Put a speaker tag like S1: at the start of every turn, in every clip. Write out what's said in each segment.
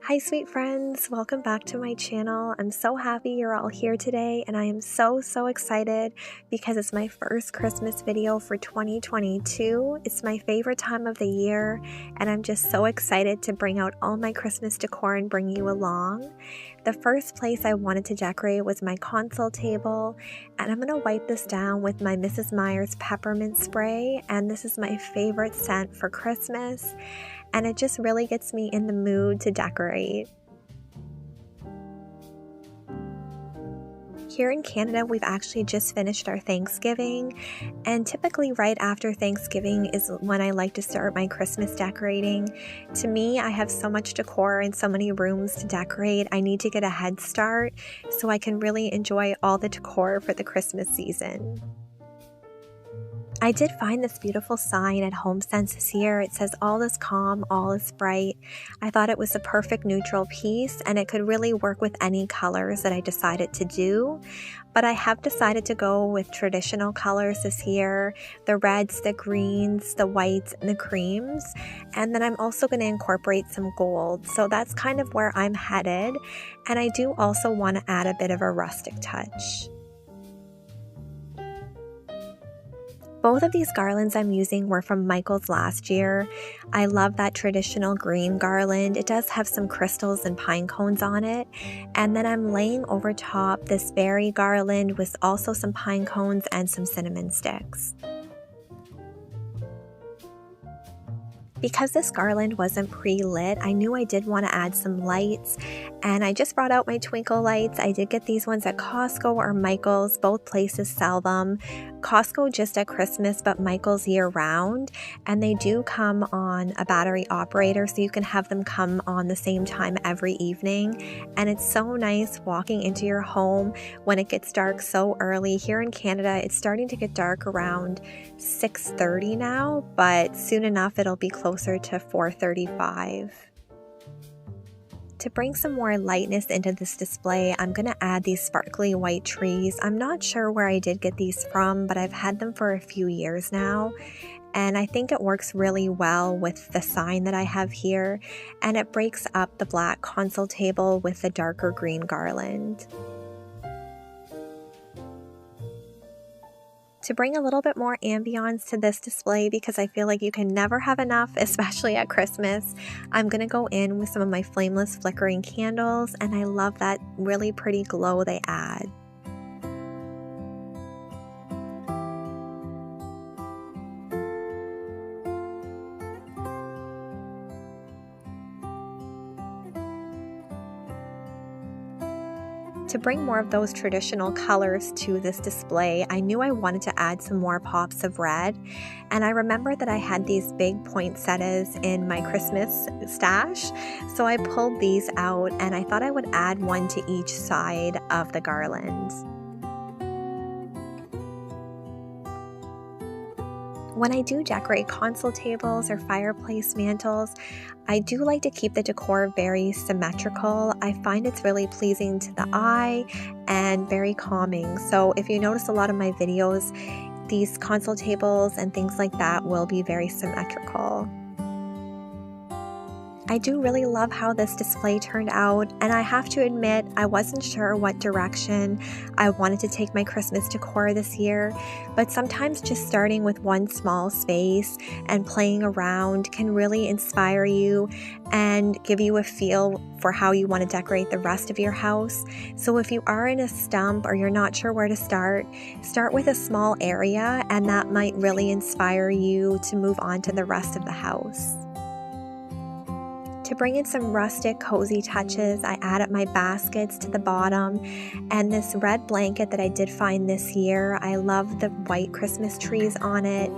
S1: Hi sweet friends, welcome back to my channel. I'm so happy you're all here today and I am so excited because it's my first Christmas video for 2022. It's my favorite time of the year and I'm just so excited to bring out all my Christmas decor and bring you along. The first place I wanted to decorate was my console table, and I'm going to wipe this down with my Mrs. Meyer's peppermint spray, and this is my favorite scent for Christmas. And it just really gets me in the mood to decorate. Here in Canada, we've actually just finished our Thanksgiving, and typically right after Thanksgiving is when I like to start my Christmas decorating. To me, I have so much decor and so many rooms to decorate. I need to get a head start so I can really enjoy all the decor for the Christmas season. I did find this beautiful sign at HomeSense this year. It says, "All is calm, all is bright." I thought it was a perfect neutral piece and it could really work with any colors that I decided to do. But I have decided to go with traditional colors this year, the reds, the greens, the whites, and the creams. And then I'm also going to incorporate some gold. So that's kind of where I'm headed. And I do also want to add a bit of a rustic touch. Both of these garlands I'm using were from Michael's last year. I love that traditional green garland. It does have some crystals and pine cones on it. And then I'm laying over top this berry garland with also some pine cones and some cinnamon sticks. Because this garland wasn't pre-lit, I knew I did want to add some lights, and I just brought out my twinkle lights. I did get these ones at Costco or Michael's. Both places sell them. Costco just at Christmas, but Michael's year-round, and they do come on a battery operator, so you can have them come on the same time every evening. And it's so nice walking into your home when it gets dark so early. Here in Canada, it's starting to get dark around 6:30 now, but soon enough it'll be closer to 4:35. To bring some more lightness into this display, I'm going to add these sparkly white trees. I'm not sure where I did get these from, but I've had them for a few years now. And I think it works really well with the sign that I have here. And it breaks up the black console table with the darker green garland. To bring a little bit more ambiance to this display, because I feel like you can never have enough, especially at Christmas, I'm going to go in with some of my flameless flickering candles, and I love that really pretty glow they add. To bring more of those traditional colors to this display, I knew I wanted to add some more pops of red, and I remember that I had these big poinsettias in my Christmas stash, so I pulled these out and I thought I would add one to each side of the garland. When I do decorate console tables or fireplace mantles, I do like to keep the decor very symmetrical. I find it's really pleasing to the eye and very calming. So if you notice a lot of my videos, these console tables and things like that will be very symmetrical. I do really love how this display turned out, and I have to admit I wasn't sure what direction I wanted to take my Christmas decor this year, but sometimes just starting with one small space and playing around can really inspire you and give you a feel for how you want to decorate the rest of your house. So if you are in a stump or you're not sure where to start with a small area, and that might really inspire you to move on to the rest of the house. To bring in some rustic, cozy touches, I added my baskets to the bottom and this red blanket that I did find this year. I love the white Christmas trees on it.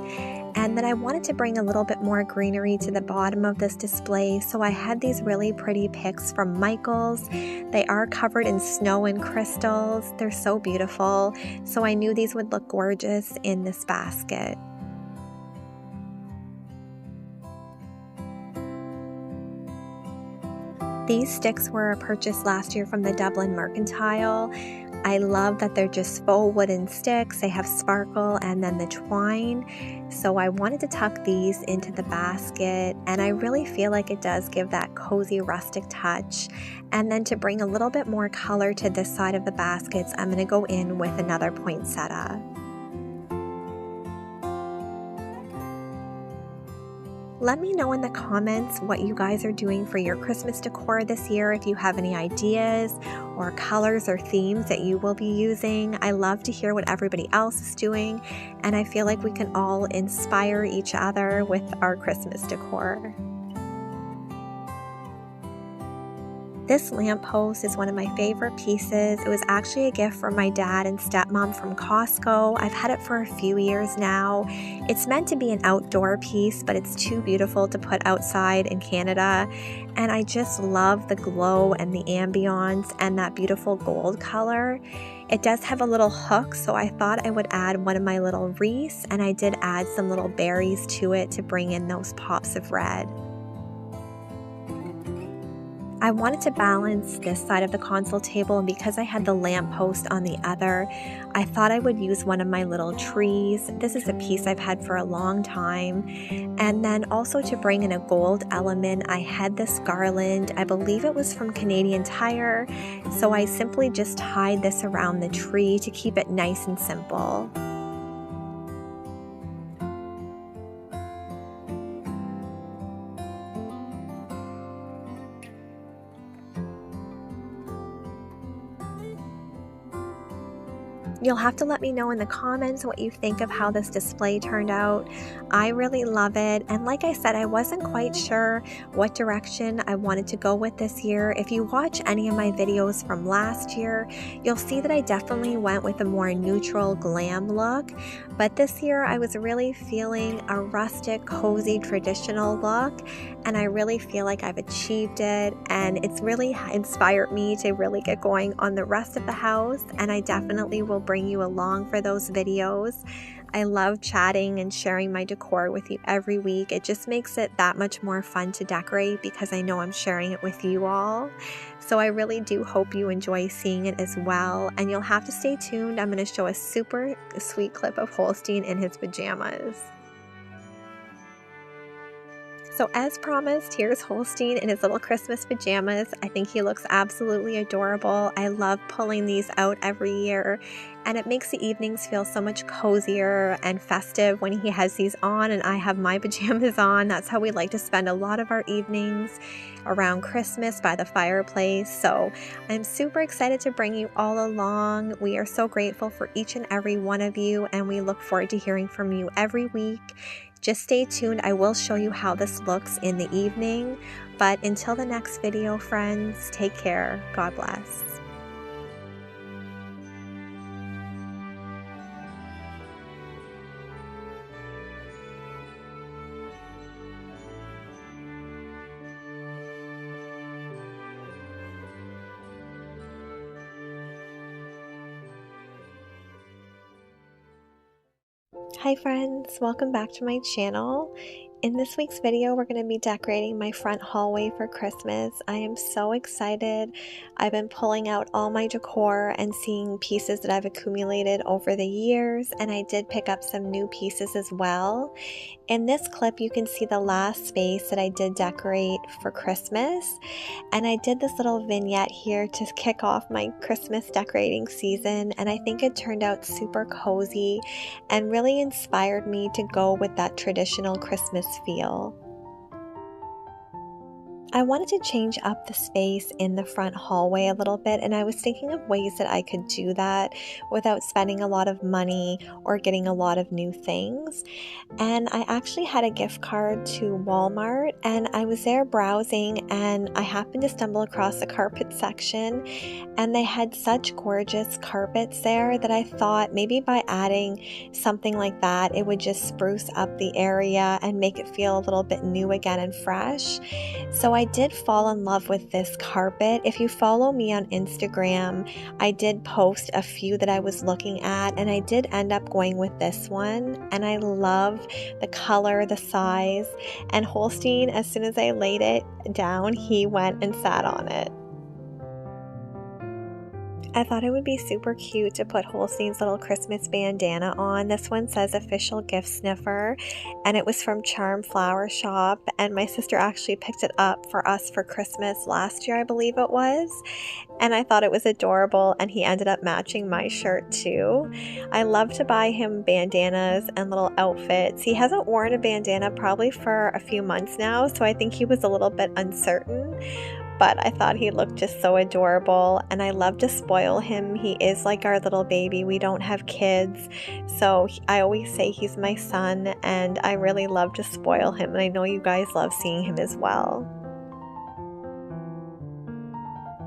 S1: And then I wanted to bring a little bit more greenery to the bottom of this display, so I had these really pretty picks from Michael's. They are covered in snow and crystals. They're so beautiful, so I knew these would look gorgeous in this basket. These sticks were purchased last year from the Dublin Mercantile. I love that they're just faux wooden sticks. They have sparkle and then the twine. So I wanted to tuck these into the basket, and I really feel like it does give that cozy rustic touch. And then to bring a little bit more color to this side of the baskets, I'm going to go in with another poinsettia. Let me know in the comments what you guys are doing for your Christmas decor this year, if you have any ideas or colors or themes that you will be using. I love to hear what everybody else is doing, and I feel like we can all inspire each other with our Christmas decor. This lamppost is one of my favorite pieces. It was actually a gift from my dad and stepmom from Costco. I've had it for a few years now. It's meant to be an outdoor piece, but it's too beautiful to put outside in Canada. And I just love the glow and the ambiance and that beautiful gold color. It does have a little hook, so I thought I would add one of my little wreaths, and I did add some little berries to it to bring in those pops of red. I wanted to balance this side of the console table, and because I had the lamppost on the other, I thought I would use one of my little trees. This is a piece I've had for a long time. And then also to bring in a gold element, I had this garland. I believe it was from Canadian Tire, so I simply just tied this around the tree to keep it nice and simple. You'll have to let me know in the comments what you think of how this display turned out. I really love it, and like I said, I wasn't quite sure what direction I wanted to go with this year. If you watch any of my videos from last year, you'll see that I definitely went with a more neutral glam look, but this year I was really feeling a rustic, cozy, traditional look, and I really feel like I've achieved it, and it's really inspired me to really get going on the rest of the house, and I definitely will bring you along for those videos. I love chatting and sharing my decor with you every week. It just makes it that much more fun to decorate because I know I'm sharing it with you all. So I really do hope you enjoy seeing it as well, and you'll have to stay tuned. I'm going to show a super sweet clip of Holstein in his pajamas. So as promised, here's Holstein in his little Christmas pajamas. I think he looks absolutely adorable. I love pulling these out every year, and it makes the evenings feel so much cozier and festive when he has these on and I have my pajamas on. That's how we like to spend a lot of our evenings around Christmas by the fireplace. So I'm super excited to bring you all along. We are so grateful for each and every one of you, and we look forward to hearing from you every week. Just stay tuned. I will show you how this looks in the evening. But until the next video, friends, take care. God bless. Hi friends, welcome back to my channel. In this week's video, we're going to be decorating my front hallway for Christmas. I am so excited. I've been pulling out all my decor and seeing pieces that I've accumulated over the years, and I did pick up some new pieces as well. In this clip, you can see the last space that I did decorate for Christmas, and I did this little vignette here to kick off my Christmas decorating season, and I think it turned out super cozy and really inspired me to go with that traditional Christmas feel. I wanted to change up the space in the front hallway a little bit, and I was thinking of ways that I could do that without spending a lot of money or getting a lot of new things. And I actually had a gift card to Walmart, and I was there browsing, and I happened to stumble across the carpet section, and they had such gorgeous carpets there that I thought maybe by adding something like that, it would just spruce up the area and make it feel a little bit new again and fresh. So I did fall in love with this carpet. If you follow me on Instagram, I did post a few that I was looking at, and I did end up going with this one, and I love the color, the size, and Holstein, as soon as I laid it down, he went and sat on it. I thought it would be super cute to put Holstein's little Christmas bandana on. This one says official gift sniffer, and it was from Charm Flower Shop, and my sister actually picked it up for us for Christmas last year, I believe it was, and I thought it was adorable, and he ended up matching my shirt too. I love to buy him bandanas and little outfits. He hasn't worn a bandana probably for a few months now, so I think he was a little bit uncertain. But I thought he looked just so adorable, and I love to spoil him. He is like our little baby. We don't have kids, so I always say he's my son, and I really love to spoil him, and I know you guys love seeing him as well.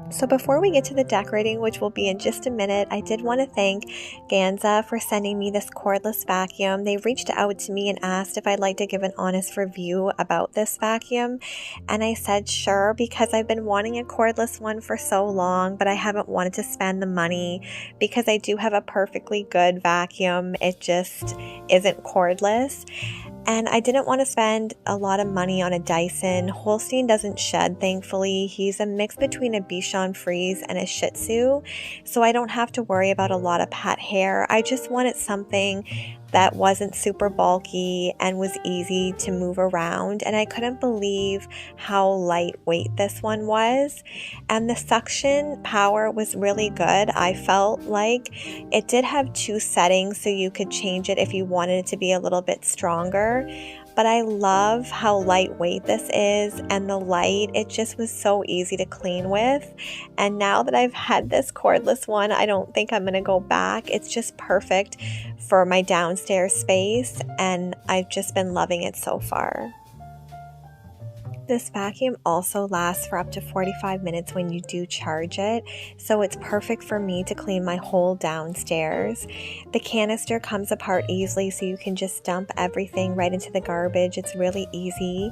S1: So before we get to the decorating, which will be in just a minute, I did want to thank Ganza for sending me this cordless vacuum. They reached out to me and asked if I'd like to give an honest review about this vacuum, and I said sure, because I've been wanting a cordless one for so long, but I haven't wanted to spend the money because I do have a perfectly good vacuum. It just isn't cordless. And I didn't want to spend a lot of money on a Dyson. Holstein doesn't shed, thankfully. He's a mix between a Bichon Frise and a Shih Tzu, so I don't have to worry about a lot of pet hair. I just wanted something that wasn't super bulky and was easy to move around, and I couldn't believe how lightweight this one was. And the suction power was really good. I felt like it did have 2 settings, so you could change it if you wanted it to be a little bit stronger. But I love how lightweight this is, and the light, it just was so easy to clean with. And now that I've had this cordless one, I don't think I'm going to go back. It's just perfect for my downstairs space, and I've just been loving it so far. This vacuum also lasts for up to 45 minutes when you do charge it, so it's perfect for me to clean my whole downstairs. The canister comes apart easily, so you can just dump everything right into the garbage. It's really easy.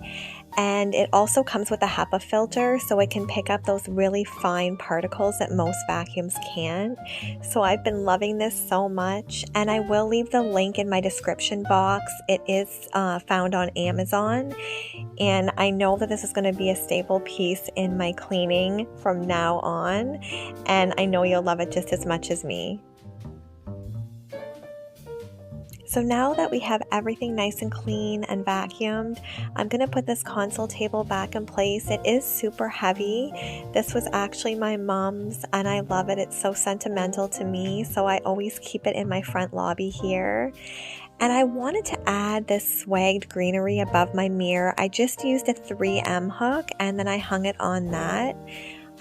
S1: And it also comes with a HEPA filter, so it can pick up those really fine particles that most vacuums can't. So I've been loving this so much, and I will leave the link in my description box. It is found on Amazon, and I know that this is going to be a staple piece in my cleaning from now on, and I know you'll love it just as much as me. So now that we have everything nice and clean and vacuumed, I'm going to put this console table back in place. It is super heavy. This was actually my mom's, and I love it. It's so sentimental to me, so I always keep it in my front lobby here. And I wanted to add this swagged greenery above my mirror. I just used a 3M hook, and then I hung it on that.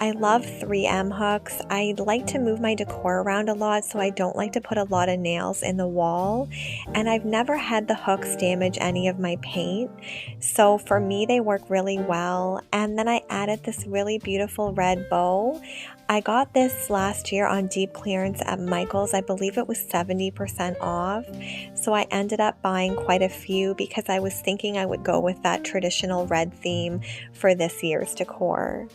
S1: I love 3M hooks. I like to move my decor around a lot, so I don't like to put a lot of nails in the wall, and I've never had the hooks damage any of my paint, so for me they work really well. And then I added this really beautiful red bow. I got this last year on deep clearance at Michael's. I believe it was 70% off, so I ended up buying quite a few because I was thinking I would go with that traditional red theme for this year's decor.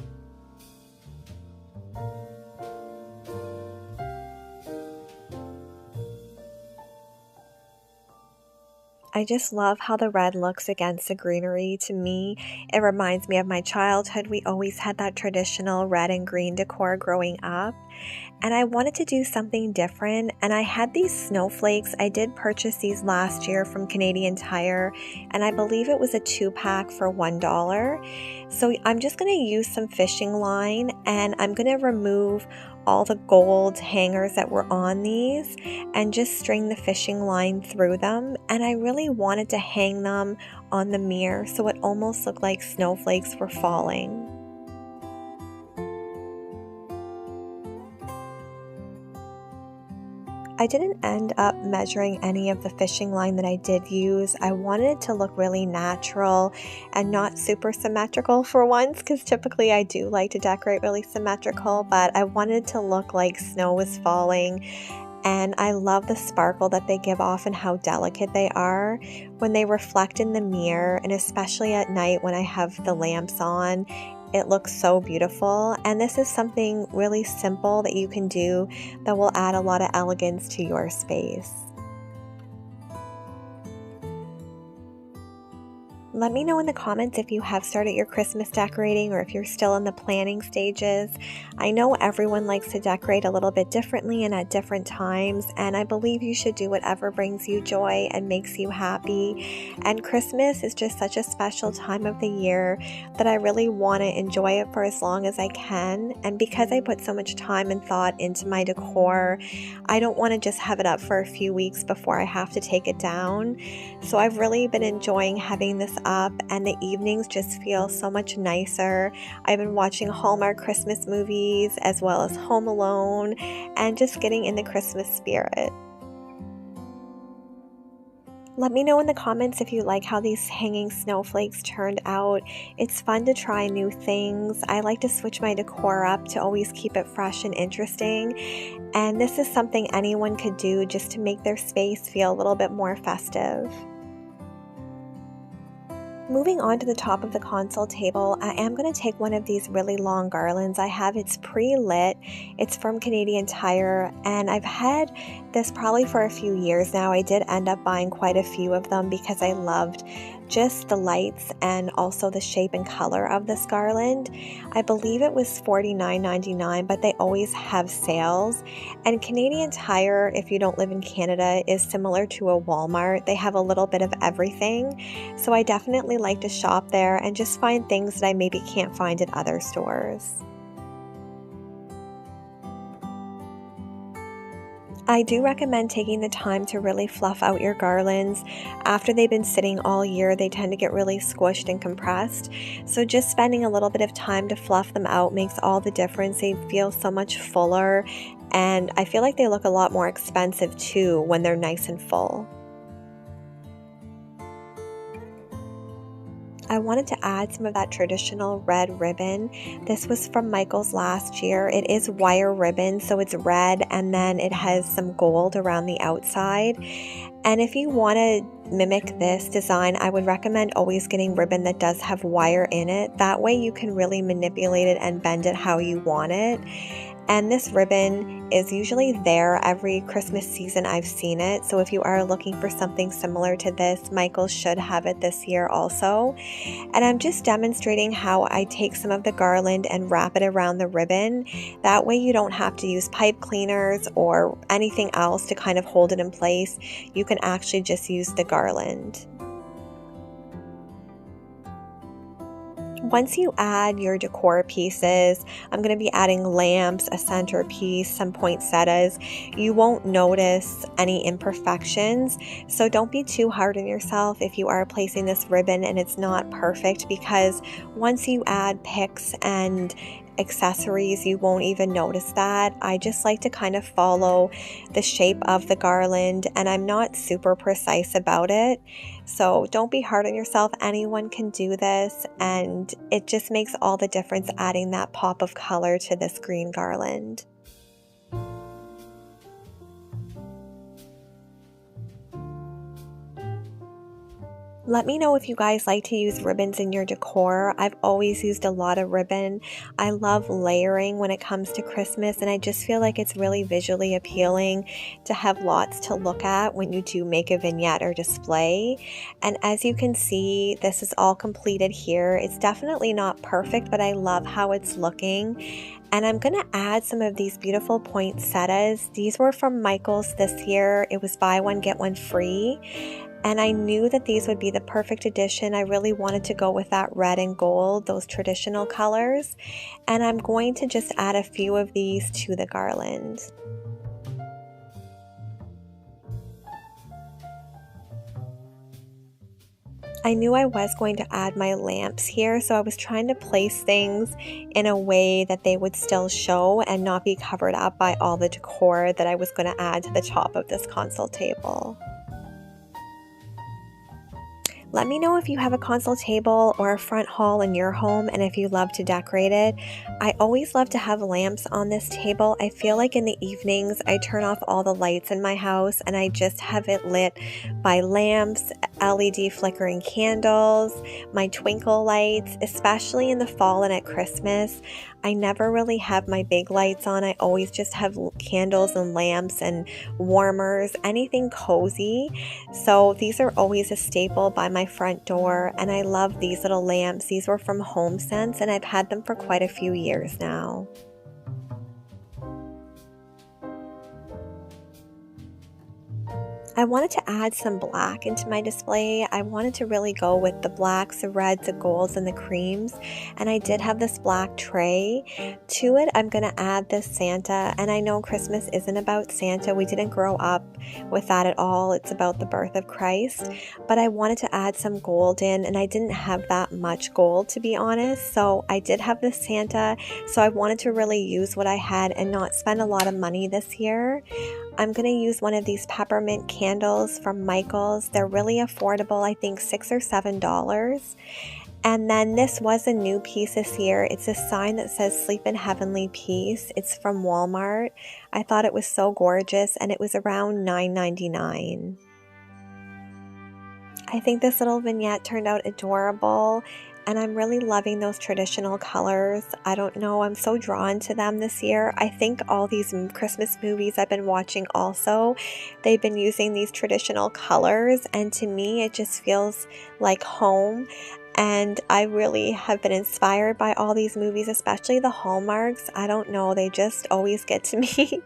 S1: I just love how the red looks against the greenery. To me, it reminds me of my childhood. We always had that traditional red and green decor growing up, and I wanted to do something different, and I had these snowflakes. I did purchase these last year from Canadian Tire, and I believe it was a 2-pack for $1. So I'm just going to use some fishing line, and I'm going to remove all the gold hangers that were on these and just string the fishing line through them. And I really wanted to hang them on the mirror so it almost looked like snowflakes were falling. I didn't end up measuring any of the fishing line that I did use. I wanted it to look really natural and not super symmetrical for once, because typically I do like to decorate really symmetrical, but I wanted to look like snow was falling. And I love the sparkle that they give off and how delicate they are when they reflect in the mirror, and especially at night when I have the lamps on. It looks so beautiful, and this is something really simple that you can do that will add a lot of elegance to your space. Let me know in the comments if you have started your Christmas decorating or if you're still in the planning stages. I know everyone likes to decorate a little bit differently and at different times, and I believe you should do whatever brings you joy and makes you happy. And Christmas is just such a special time of the year that I really want to enjoy it for as long as I can. And because I put so much time and thought into my decor, I don't want to just have it up for a few weeks before I have to take it down. So I've really been enjoying having this up, and the evenings just feel so much nicer. I've been watching Hallmark Christmas movies as well as Home Alone and just getting in the Christmas spirit. Let me know in the comments if you like how these hanging snowflakes turned out. It's fun to try new things. I like to switch my decor up to always keep it fresh and interesting. And this is something anyone could do just to make their space feel a little bit more festive. Moving on to the top of the console table, I am going to take one of these really long garlands I have. It's pre-lit. It's from Canadian Tire, and I've had this probably for a few years now. I did end up buying quite a few of them because I loved just the lights and also the shape and color of this garland. I believe it was $49.99, but they always have sales. And Canadian Tire, if you don't live in Canada, is similar to a Walmart. They have a little bit of everything. So I definitely like to shop there and just find things that I maybe can't find at other stores. I do recommend taking the time to really fluff out your garlands. After they've been sitting all year, they tend to get really squished and compressed. So just spending a little bit of time to fluff them out makes all the difference. They feel so much fuller, and I feel like they look a lot more expensive too when they're nice and full. I wanted to add some of that traditional red ribbon. This was from Michael's last year. It is wire ribbon, so it's red and then it has some gold around the outside. And if you want to mimic this design, I would recommend always getting ribbon that does have wire in it. That way you can really manipulate it and bend it how you want it. And this ribbon is usually there every Christmas season I've seen it. So if you are looking for something similar to this, Michael should have it this year also. And I'm just demonstrating how I take some of the garland and wrap it around the ribbon. That way you don't have to use pipe cleaners or anything else to kind of hold it in place. You can actually just use the garland. Once you add your decor pieces, I'm going to be adding lamps, a centerpiece, some poinsettias. You won't notice any imperfections, so don't be too hard on yourself if you are placing this ribbon and it's not perfect, because once you add picks and accessories, you won't even notice that. I just like to kind of follow the shape of the garland, and I'm not super precise about it. So don't be hard on yourself. Anyone can do this, and it just makes all the difference adding that pop of color to this green garland. Let me know if you guys like to use ribbons in your decor. I've always used a lot of ribbon. I love layering when it comes to Christmas, and I just feel like it's really visually appealing to have lots to look at when you do make a vignette or display. And as you can see, this is all completed here. It's definitely not perfect, but I love how it's looking. And I'm going to add some of these beautiful poinsettias. These were from Michael's this year. It was buy one, get one free. And I knew that these would be the perfect addition. I really wanted to go with that red and gold, those traditional colors. And I'm going to just add a few of these to the garland. I knew I was going to add my lamps here, so I was trying to place things in a way that they would still show and not be covered up by all the decor that I was going to add to the top of this console table. Let me know if you have a console table or a front hall in your home and if you love to decorate it. I always love to have lamps on this table. I feel like in the evenings I turn off all the lights in my house and I just have it lit by lamps, LED flickering candles, my twinkle lights, especially in the fall and at Christmas. I never really have my big lights on. I always just have candles and lamps and warmers, anything cozy. So these are always a staple by my front door, and I love these little lamps. These were from HomeSense, and I've had them for quite a few years now. I wanted to add some black into my display. I wanted to really go with the blacks, the reds, the golds, and the creams. And I did have this black tray. To it, I'm going to add this Santa. And I know Christmas isn't about Santa. We didn't grow up with that at all. It's about the birth of Christ. But I wanted to add some gold in, and I didn't have that much gold, to be honest. So I did have this Santa. So I wanted to really use what I had and not spend a lot of money this year. I'm going to use one of these peppermint candles from Michael's. They're really affordable, I think $6 or $7. And then this was a new piece this year. It's a sign that says "Sleep in Heavenly Peace." It's from Walmart. I thought it was so gorgeous, and it was around $9.99. I think this little vignette turned out adorable, and I'm really loving those traditional colors. I don't know, I'm so drawn to them this year. I think all these Christmas movies I've been watching also, they've been using these traditional colors, and to me it just feels like home. And I really have been inspired by all these movies, especially the Hallmarks. I don't know, they just always get to me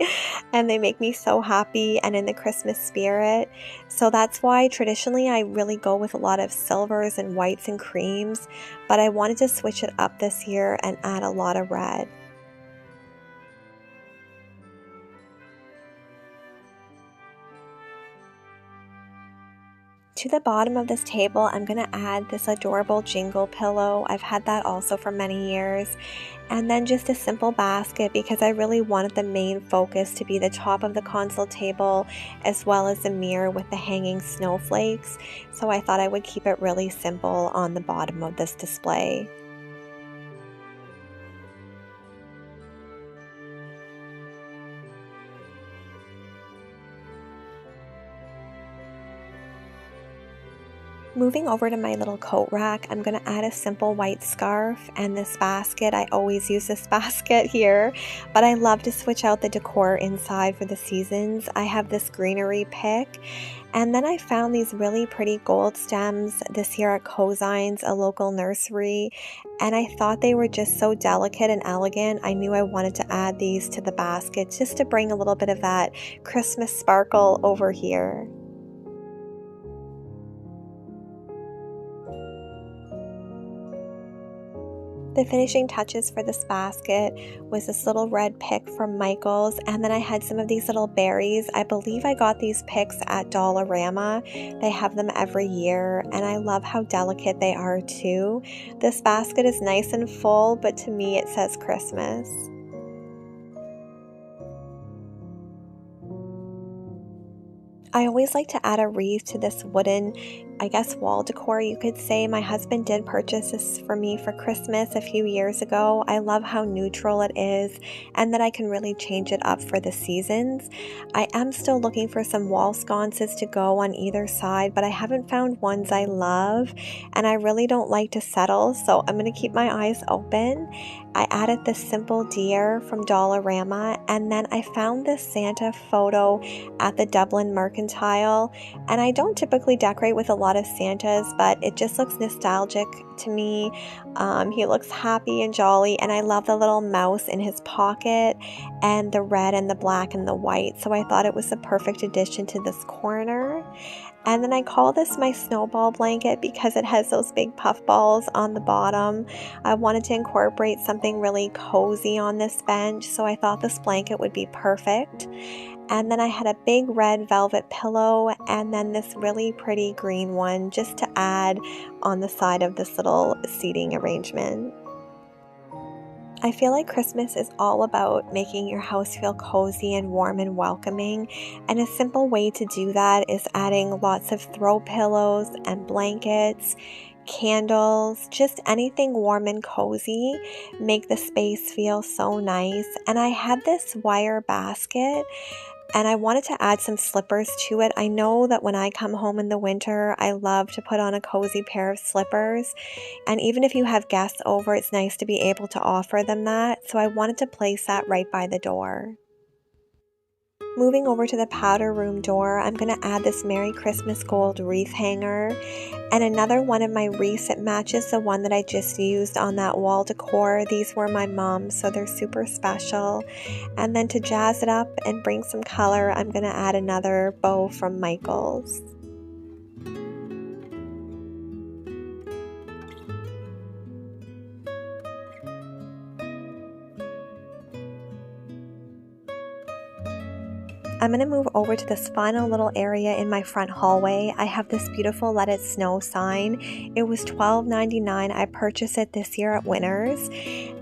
S1: and they make me so happy and in the Christmas spirit. So that's why traditionally I really go with a lot of silvers and whites and creams, but I wanted to switch it up this year and add a lot of red. To the bottom of this table, I'm going to add this adorable jingle pillow. I've had that also for many years. And then just a simple basket, because I really wanted the main focus to be the top of the console table, as well as a mirror with the hanging snowflakes. So I thought I would keep it really simple on the bottom of this display. Moving over to my little coat rack, I'm going to add a simple white scarf and this basket. I always use this basket here, but I love to switch out the decor inside for the seasons. I have this greenery pick, and then I found these really pretty gold stems this year at Cozines, a local nursery, and I thought they were just so delicate and elegant. I knew I wanted to add these to the basket just to bring a little bit of that Christmas sparkle over here. The finishing touches for this basket was this little red pick from Michael's, and then I had some of these little berries. I believe I got these picks at Dollarama. They have them every year, and I love how delicate they are too. This basket is nice and full, but to me it says Christmas. I always like to add a wreath to this wooden, I guess, wall decor, you could say. My husband did purchase this for me for Christmas a few years ago. I love how neutral it is and that I can really change it up for the seasons. I am still looking for some wall sconces to go on either side, but I haven't found ones I love, and I really don't like to settle, so I'm going to keep my eyes open. I added this simple deer from Dollarama, and then I found this Santa photo at the Dublin Mercantile, and I don't typically decorate with a lot of Santas, but it just looks nostalgic to me. He looks happy and jolly, and I love the little mouse in his pocket and the red and the black and the white, so I thought it was the perfect addition to this corner. And then I call this my snowball blanket because it has those big puff balls on the bottom. I wanted to incorporate something really cozy on this bench, so I thought this blanket would be perfect. And then I had a big red velvet pillow, and then this really pretty green one just to add on the side of this little seating arrangement. I feel like Christmas is all about making your house feel cozy and warm and welcoming, and a simple way to do that is adding lots of throw pillows and blankets, candles, just anything warm and cozy. Make the space feel so nice. And I had this wire basket. And I wanted to add some slippers to it. I know that when I come home in the winter, I love to put on a cozy pair of slippers. And even if you have guests over, it's nice to be able to offer them that. So I wanted to place that right by the door. Moving over to the powder room door, I'm going to add this Merry Christmas gold wreath hanger. And another one of my wreaths, it matches the one that I just used on that wall decor. These were my mom's, so they're super special. And then to jazz it up and bring some color, I'm going to add another bow from Michael's. I'm going to move over to this final little area in my front hallway. I have this beautiful Let It Snow sign. It was $12.99. I purchased it this year at Winners.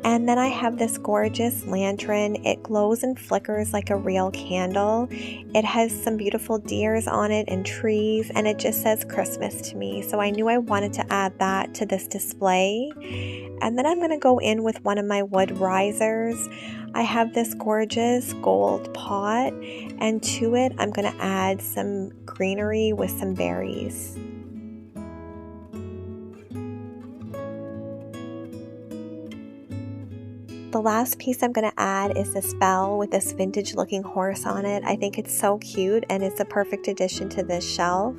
S1: And then I have this gorgeous lantern. It glows and flickers like a real candle. It has some beautiful deers on it and trees, and it just says Christmas to me. So I knew I wanted to add that to this display. And then I'm going to go in with one of my wood risers. I have this gorgeous gold pot, and to it I'm going to add some greenery with some berries. The last piece I'm going to add is this bell with this vintage looking horse on it. I think it's so cute and it's a perfect addition to this shelf.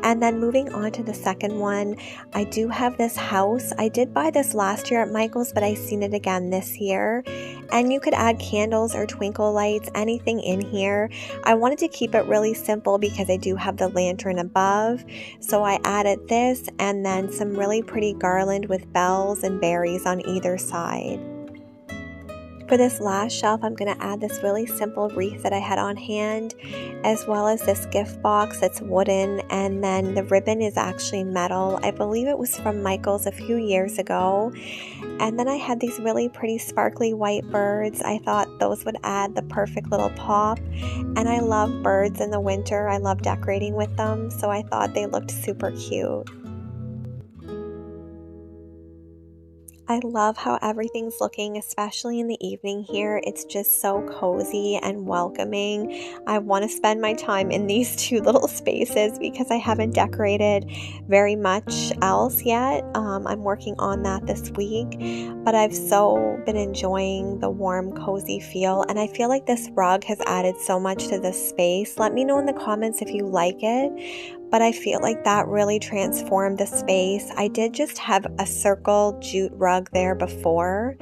S1: And then moving on to the second one, I do have this house. I did buy this last year at Michael's, but I've seen it again this year. And you could add candles or twinkle lights, anything in here. I wanted to keep it really simple because I do have the lantern above. So I added this and then some really pretty garland with bells and berries on either side. For this last shelf, I'm going to add this really simple wreath that I had on hand, as well as this gift box that's wooden, and then the ribbon is actually metal. I believe it was from Michael's a few years ago. And then I had these really pretty sparkly white birds. I thought those would add the perfect little pop. And I love birds in the winter. I love decorating with them, so I thought they looked super cute. I love how everything's looking, especially in the evening here. It's just so cozy and welcoming. I want to spend my time in these two little spaces because I haven't decorated very much else yet. I'm working on that this week, but I've so been enjoying the warm, cozy feel, and I feel like this rug has added so much to this space. Let me know in the comments if you like it. But I feel like that really transformed the space. I did just have a circle jute rug there before,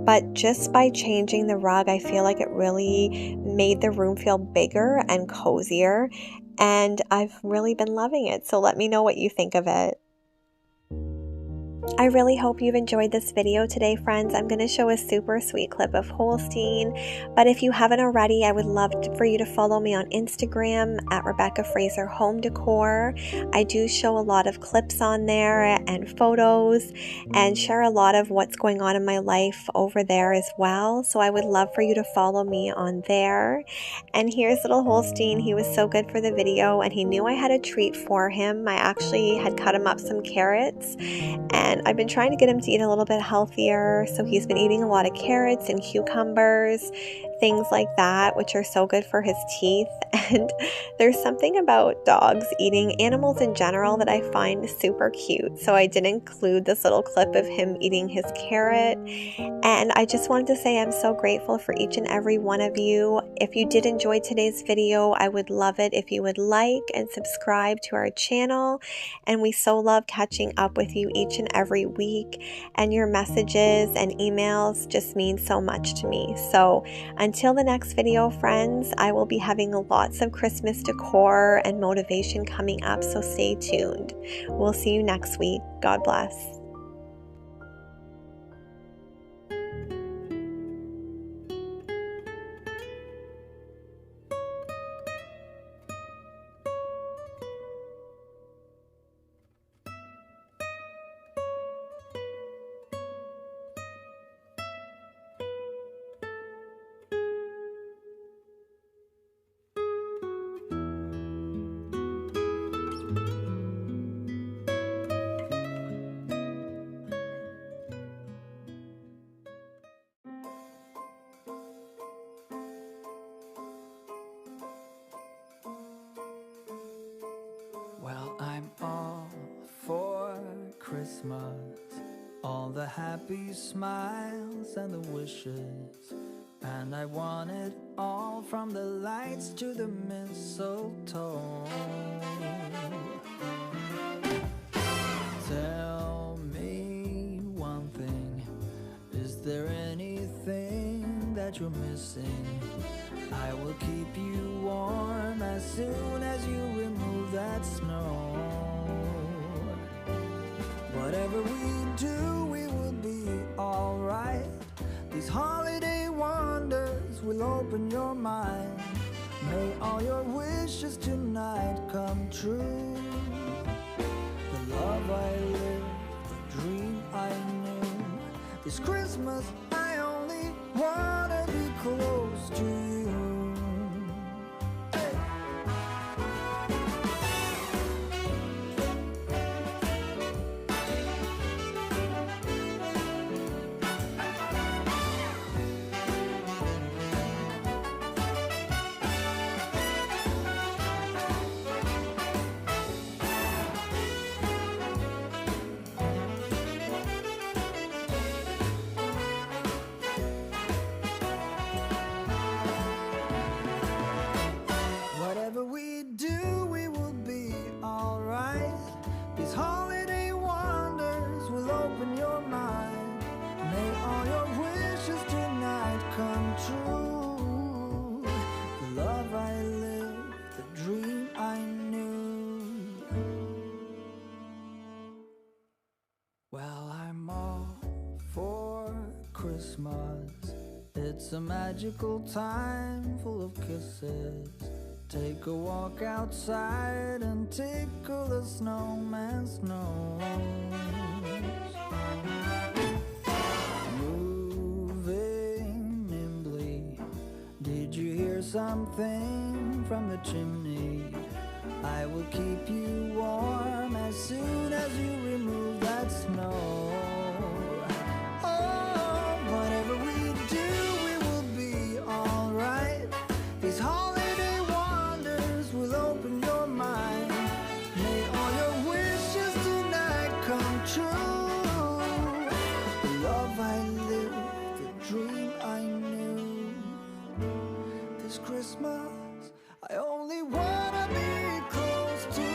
S1: but just by changing the rug, I feel like it really made the room feel bigger and cozier, and I've really been loving it. So let me know what you think of it. I really hope you've enjoyed this video today, friends. I'm going to show a super sweet clip of Holstein, but if you haven't already, I would love for you to follow me on Instagram at Rebekahsharonfraser Home Decor. I do show a lot of clips on there and photos and share a lot of what's going on in my life over there as well, so I would love for you to follow me on there. And here's little Holstein. He was so good for the video, and he knew I had a treat for him. I actually had cut him up some carrots, and I've been trying to get him to eat a little bit healthier, so he's been eating a lot of carrots and cucumbers, things like that, which are so good for his teeth. And there's something about dogs eating, animals in general, that I find super cute. So I did include this little clip of him eating his carrot. And I just wanted to say I'm so grateful for each and every one of you. If you did enjoy today's video, I would love it if you would like and subscribe to our channel. And we so love catching up with you each and every week. And your messages and emails just mean so much to me. So until the next video, friends, I will be having lots of Christmas decor and motivation coming up, so stay tuned. We'll see you next week. God bless.
S2: Christmas, all the happy smiles and the wishes, and I want it all, from the lights to the mistletoe. Tell me one thing, is there anything that you're missing? I will keep you warm as soon as you remove that snow. Whatever we do, we will be alright. These holiday wonders will open your mind. May all your wishes tonight come true. The love I lived, the dream I knew. This Christmas I only wanna be close to you. Whatever we do, we will be alright. These holiday wonders will open your mind. May all your wishes tonight come true. The love I lived, the dream I knew. Well, I'm all for Christmas. It's a magical time full of kisses. Take a walk outside and tickle the snowman's nose. Moving nimbly, did you hear something from the chimney? I will keep you warm as soon as you remove that snow. Oh, whatever we do, we will be alright. These holiday wonders will open your mind. May all your wishes tonight come true. The love I lived, the dream I knew. This Christmas I only wanna be close to you.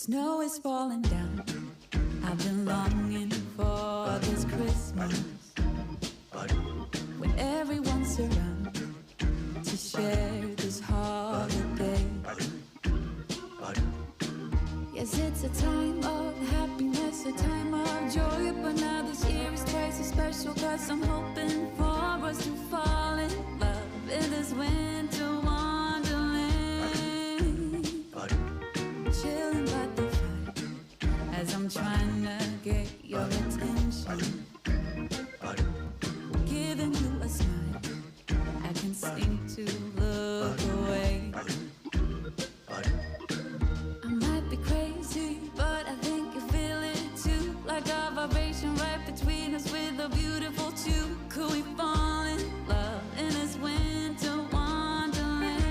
S3: Snow is falling down. I've been longing for this Christmas, when everyone's around to share this holiday. Yes, it's a time of happiness, a time of joy, but now this year is twice as special, 'cause I'm hoping for us to fall in love in this winter wonderland. Chilling by the fire as I'm trying to get your attention, giving you a smile. I can't seem to look away. I might be crazy, but I think you feel it too, like a vibration right between us with a beautiful tune. Could we fall in love in this winter wonderland?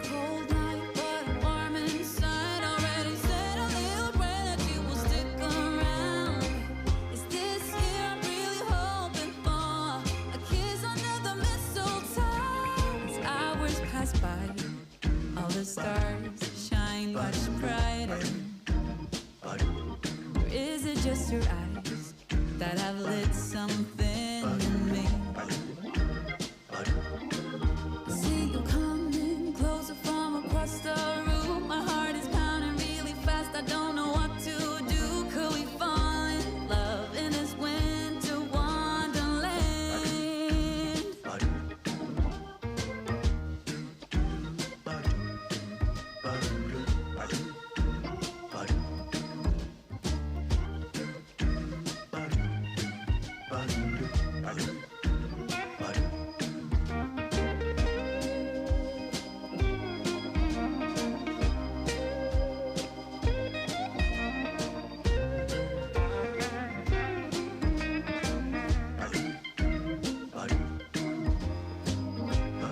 S3: Cold night, but warm inside. Already said a little prayer that you will stick around. Is this year I'm really hoping for a kiss under the mistletoe? As hours pass by, all the stars shine much brighter. Or is it just your eyes that have lit something in me? I see you coming closer from across the room. My heart is pounding really fast. I don't know what to do. Could we fall in love in this winter wonderland?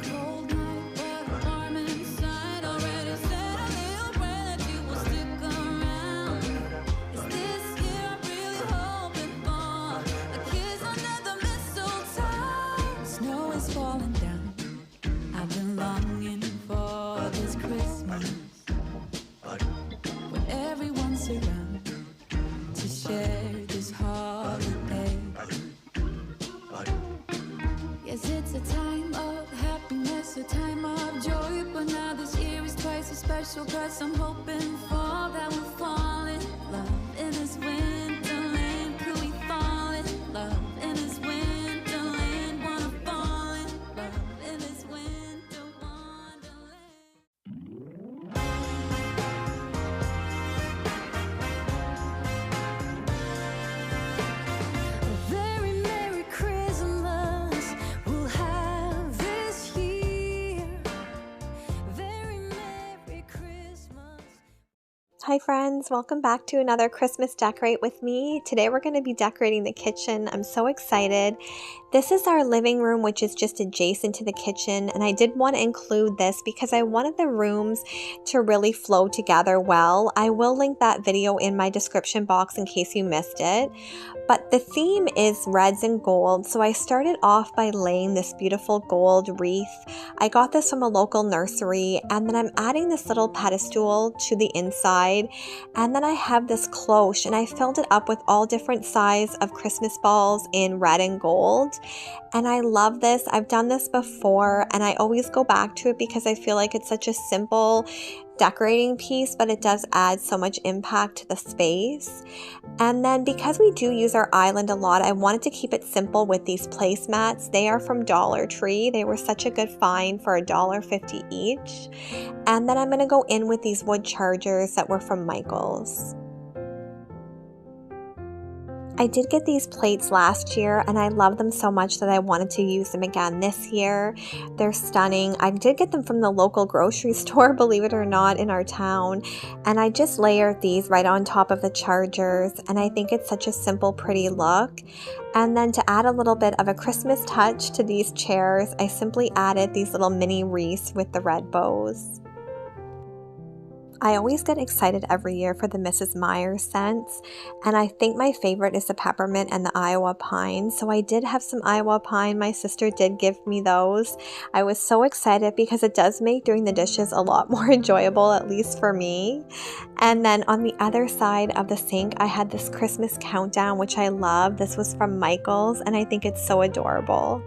S3: Cold night, but warm inside. Already said a little prayer that you will stick around. Is this year I'm really hoping for a kiss under the mistletoe? Snow is falling down. I've been longing for this Christmas, when everyone's around to share this holiday. Yes, it's a time of happiness, a time of joy, but now this year is twice as special, 'cause I'm hoping for that we'll fall in love in this winterland. Could we fall in love in this winterland? Wanna fall in love in this winter wonderland. A very Merry Christmas we'll have this year. Very Merry Christmas.
S1: Hi friends, welcome back to another Christmas Decorate with me. Today we're going to be decorating the kitchen. I'm so excited. This is our living room, which is just adjacent to the kitchen, and I did want to include this because I wanted the rooms to really flow together well. I will link that video in my description box in case you missed it. But the theme is reds and gold, so I started off by laying this beautiful gold wreath. I got this from a local nursery, and then I'm adding this little pedestal to the inside, and then I have this cloche, and I filled it up with all different size of Christmas balls in red and gold. And I love this. I've done this before, and I always go back to it because I feel like it's such a simple decorating piece, but it does add so much impact to the space. And then because we do use our island a lot, I wanted to keep it simple with these placemats. They are from Dollar Tree. They were such a good find for $1.50 each. And then I'm going to go in with these wood chargers that were from Michael's. I did get these plates last year, and I love them so much that I wanted to use them again this year. They're stunning. I did get them from the local grocery store, believe it or not, in our town. And I just layered these right on top of the chargers, and I think it's such a simple, pretty look. And then to add a little bit of a Christmas touch to these chairs, I simply added these little mini wreaths with the red bows. I always get excited every year for the Mrs. Myers scents, and I think my favorite is the peppermint and the Iowa pine. So I did have some Iowa pine. My sister did give me those. I was so excited because it does make doing the dishes a lot more enjoyable, at least for me. And then on the other side of the sink, I had this Christmas countdown, which I love. This was from Michael's, and I think it's so adorable.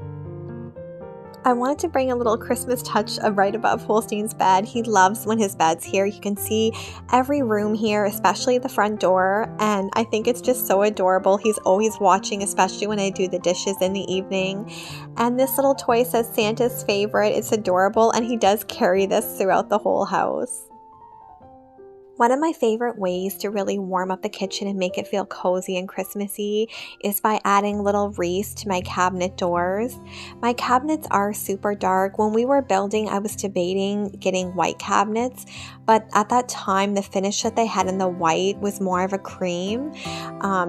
S1: I wanted to bring a little Christmas touch right above Holstein's bed. He loves when his bed's here. You can see every room here, especially the front door, and I think it's just so adorable. He's always watching, especially when I do the dishes in the evening. And this little toy says Santa's favorite. It's adorable, and he does carry this throughout the whole house. One of my favorite ways to really warm up the kitchen and make it feel cozy and Christmassy is by adding little wreaths to my cabinet doors. My cabinets are super dark. When we were building, I was debating getting white cabinets, but at that time, the finish that they had in the white was more of a cream.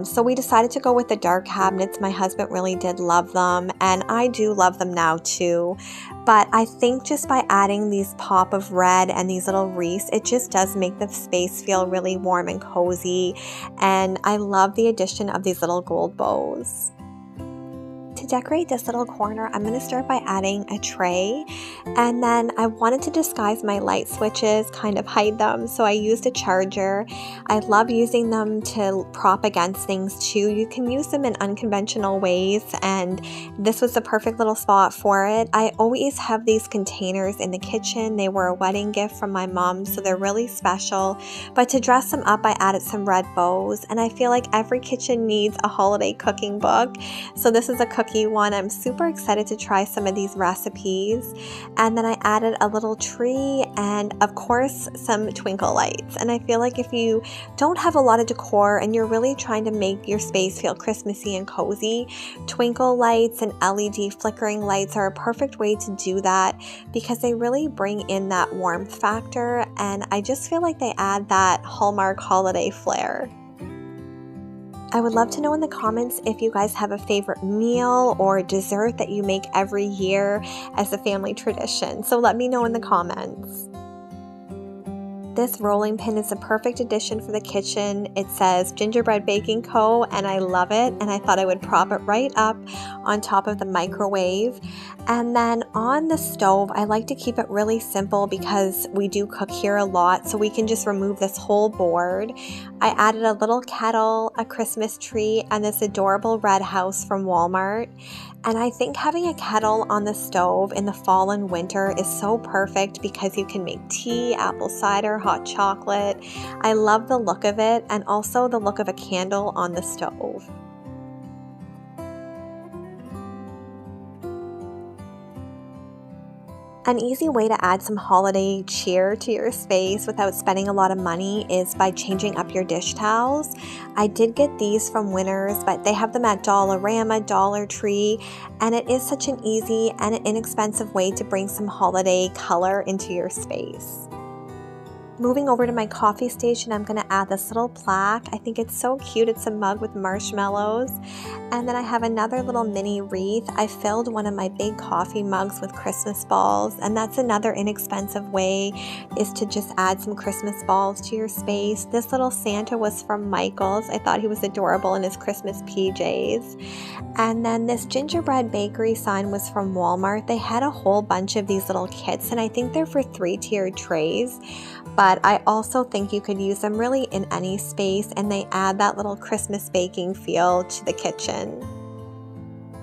S1: So we decided to go with the dark cabinets. My husband really did love them, and I do love them now too. But I think just by adding these pop of red and these little wreaths, it just does make the space feel really warm and cozy. And I love the addition of these little gold bows. To decorate this little corner, I'm going to start by adding a tray, and then I wanted to disguise my light switches, kind of hide them, so I used a charger. I love using them to prop against things too. You can use them in unconventional ways, and this was the perfect little spot for it. I always have these containers in the kitchen. They were a wedding gift from my mom, so they're really special, but to dress them up, I added some red bows, and I feel like every kitchen needs a holiday cooking book, so this is a cookie one. I'm super excited to try some of these recipes. And then I added a little tree and of course some twinkle lights. And I feel like if you don't have a lot of decor and you're really trying to make your space feel Christmassy and cozy, twinkle lights and LED flickering lights are a perfect way to do that because they really bring in that warmth factor, and I just feel like they add that Hallmark holiday flair. I would love to know in the comments if you guys have a favorite meal or dessert that you make every year as a family tradition. So let me know in the comments. This rolling pin is a perfect addition for the kitchen. It says Gingerbread Baking Co. and I love it, and I thought I would prop it right up on top of the microwave. And then on the stove, I like to keep it really simple because we do cook here a lot, so we can just remove this whole board. I added a little kettle, a Christmas tree, and this adorable red house from Walmart. And I think having a kettle on the stove in the fall and winter is so perfect because you can make tea, apple cider, hot chocolate. I love the look of it and also the look of a candle on the stove. An easy way to add some holiday cheer to your space without spending a lot of money is by changing up your dish towels. I did get these from Winners, but they have them at Dollarama, Dollar Tree, and it is such an easy and an inexpensive way to bring some holiday color into your space. Moving over to my coffee station, I'm going to add this little plaque. I think it's so cute. It's a mug with marshmallows. And then I have another little mini wreath. I filled one of my big coffee mugs with Christmas balls, and that's another inexpensive way is to just add some Christmas balls to your space. This little Santa was from Michael's. I thought he was adorable in his Christmas PJs. And then this gingerbread bakery sign was from Walmart. They had a whole bunch of these little kits, and I think they're for 3-tiered trays. But I also think you could use them really in any space, and they add that little Christmas baking feel to the kitchen.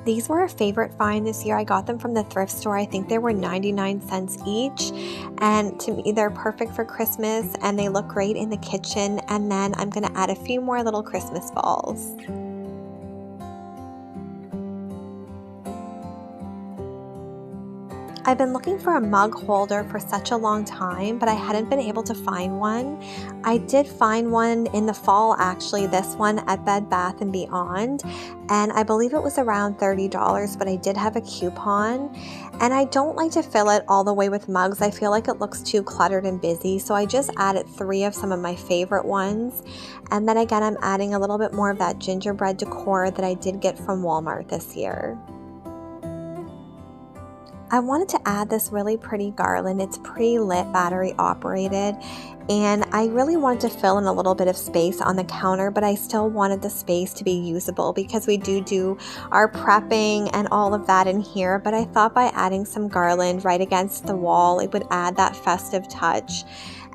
S1: These were a favorite find this year. I got them from the thrift store. I think they were 99 cents each, and to me they're perfect for Christmas and they look great in the kitchen. And then I'm going to add a few more little Christmas balls. I've been looking for a mug holder for such a long time, but I hadn't been able to find one. I did find one in the fall, actually, this one at Bed Bath & Beyond, and I believe it was around $30, but I did have a coupon. And I don't like to fill it all the way with mugs. I feel like it looks too cluttered and busy, so I just added 3 of some of my favorite ones. And then again, I'm adding a little bit more of that gingerbread decor that I did get from Walmart this year. I wanted to add this really pretty garland. It's pre-lit, battery operated, and I really wanted to fill in a little bit of space on the counter, but I still wanted the space to be usable because we do our prepping and all of that in here. But I thought by adding some garland right against the wall, it would add that festive touch.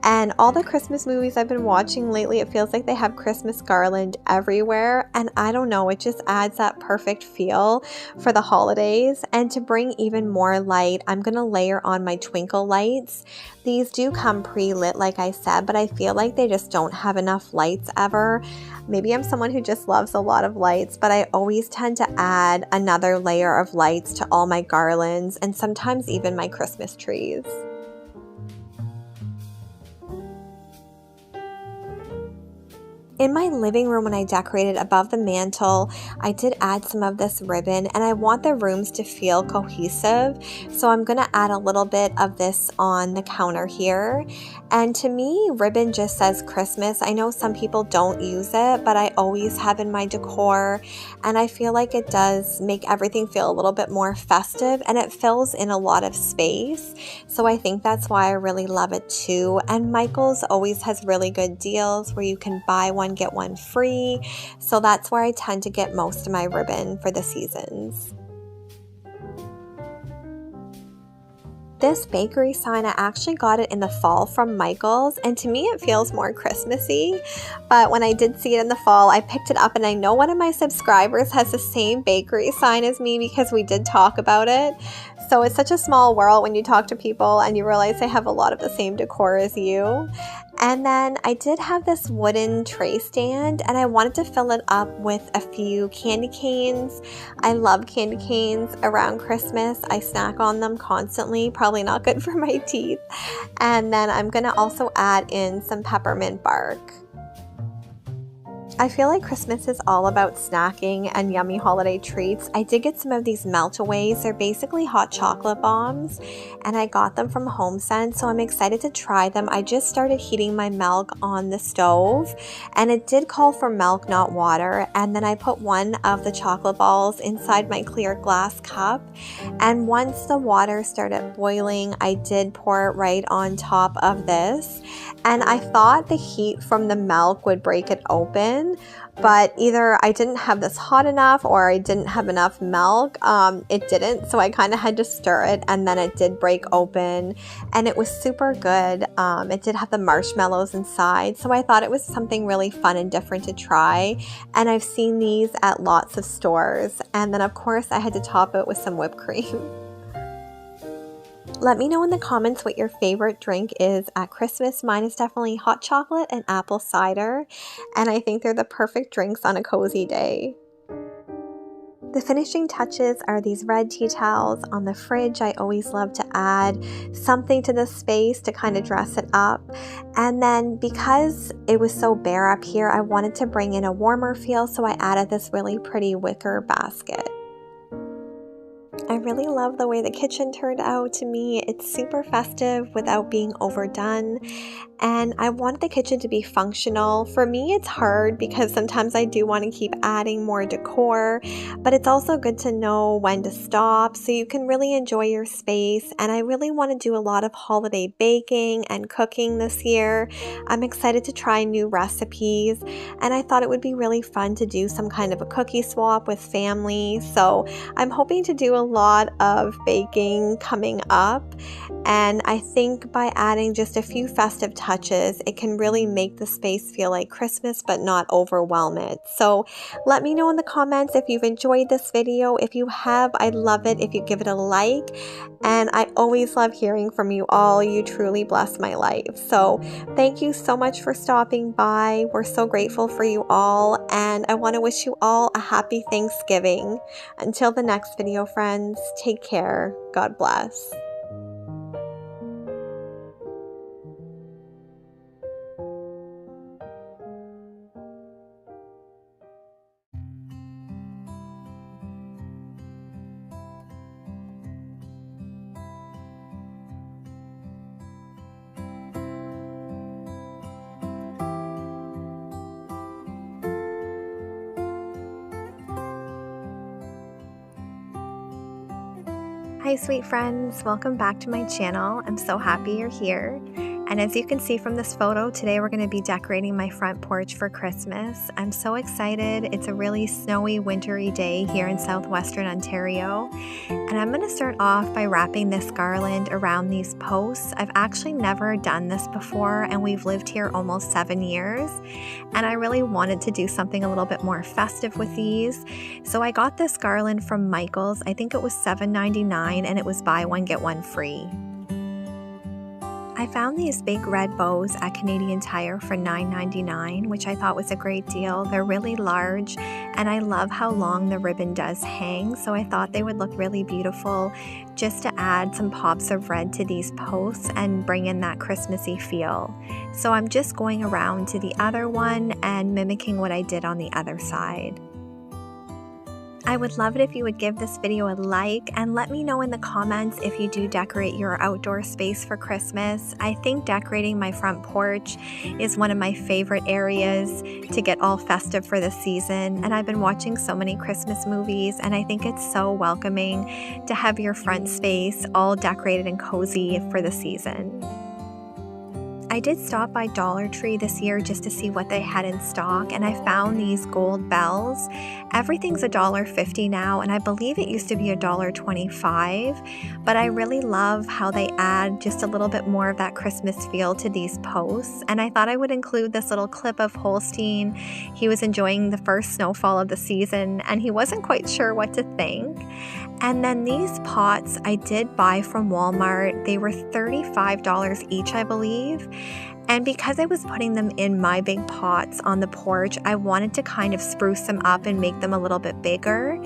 S1: And all the Christmas movies I've been watching lately, it feels like they have Christmas garland everywhere. And I don't know, it just adds that perfect feel for the holidays. And to bring even more light, I'm going to layer on my twinkle lights. These do come pre-lit, like I said, but I feel like they just don't have enough lights ever. Maybe I'm someone who just loves a lot of lights, but I always tend to add another layer of lights to all my garlands and sometimes even my Christmas trees. In my living room, when I decorated above the mantle, I did add some of this ribbon, and I want the rooms to feel cohesive. So I'm going to add a little bit of this on the counter here. And to me, ribbon just says Christmas. I know some people don't use it, but I always have in my decor. And I feel like it does make everything feel a little bit more festive, and it fills in a lot of space. So I think that's why I really love it too. And Michael's always has really good deals where you can buy one, get one free. So that's where I tend to get most of my ribbon for the seasons. This bakery sign, I actually got it in the fall from Michael's, and to me it feels more Christmassy, but when I did see it in the fall, I picked it up, and I know one of my subscribers has the same bakery sign as me because we did talk about it. So it's such a small world when you talk to people and you realize they have a lot of the same decor as you. And then I did have this wooden tray stand, and I wanted to fill it up with a few candy canes. I love candy canes around Christmas. I snack on them constantly, probably not good for my teeth. And then I'm going to also add in some peppermint bark. I feel like Christmas is all about snacking and yummy holiday treats. I did get some of these melt-aways. They're basically hot chocolate bombs, and I got them from HomeSense, so I'm excited to try them. I just started heating my milk on the stove, and it did call for milk, not water, and then I put one of the chocolate balls inside my clear glass cup, and once the water started boiling, I did pour it right on top of this, and I thought the heat from the milk would break it open, but either I didn't have this hot enough or I didn't have enough milk. It didn't, so I kind of had to stir it, and then it did break open, and it was super good. It did have the marshmallows inside, so I thought it was something really fun and different to try, and I've seen these at lots of stores. And then of course I had to top it with some whipped cream. Let me know in the comments what your favorite drink is at Christmas. Mine is definitely hot chocolate and apple cider, and I think they're the perfect drinks on a cozy day. The finishing touches are these red tea towels on the fridge. I always love to add something to the space to kind of dress it up. And then because it was so bare up here, I wanted to bring in a warmer feel, so I added this really pretty wicker basket. I really love the way the kitchen turned out. To me, it's super festive without being overdone, and I want the kitchen to be functional. For me, it's hard because sometimes I do want to keep adding more decor, but it's also good to know when to stop so you can really enjoy your space. And I really want to do a lot of holiday baking and cooking this year. I'm excited to try new recipes, and I thought it would be really fun to do some kind of a cookie swap with family. So I'm hoping to do a lot of baking coming up, and I think by adding just a few festive touches, it can really make the space feel like Christmas but not overwhelm it. So let me know in the comments if you've enjoyed this video. If you have, I'd love it if you give it a like, and I always love hearing from you all. You truly bless my life. So thank you so much for stopping by. We're so grateful for you all, and I want to wish you all a happy Thanksgiving. Until the next video, friends, take care. God bless. Hi sweet friends, welcome back to my channel. I'm so happy you're here. And as you can see from this photo, today we're going to be decorating my front porch for Christmas. I'm so excited. It's a really snowy, wintry day here in southwestern Ontario. And I'm going to start off by wrapping this garland around these posts. I've actually never done this before, and we've lived here almost 7 years. And I really wanted to do something a little bit more festive with these. So I got this garland from Michael's. I think it was $7.99, and it was buy one, get one free. I found these big red bows at Canadian Tire for $9.99, which I thought was a great deal. They're really large, and I love how long the ribbon does hang, so I thought they would look really beautiful just to add some pops of red to these posts and bring in that Christmassy feel. So I'm just going around to the other one and mimicking what I did on the other side. I would love it if you would give this video a like and let me know in the comments if you do decorate your outdoor space for Christmas. I think decorating my front porch is one of my favorite areas to get all festive for the season, and I've been watching so many Christmas movies, and I think it's so welcoming to have your front space all decorated and cozy for the season. I did stop by Dollar Tree this year just to see what they had in stock, and I found these gold bells. Everything's $1.50 now, and I believe it used to be $1.25, but I really love how they add just a little bit more of that Christmas feel to these posts, and I thought I would include this little clip of Holstein. He was enjoying the first snowfall of the season, and he wasn't quite sure what to think. And then these pots I did buy from Walmart. They were $35 each, I believe. And because I was putting them in my big pots on the porch, I wanted to kind of spruce them up and make them a little bit bigger.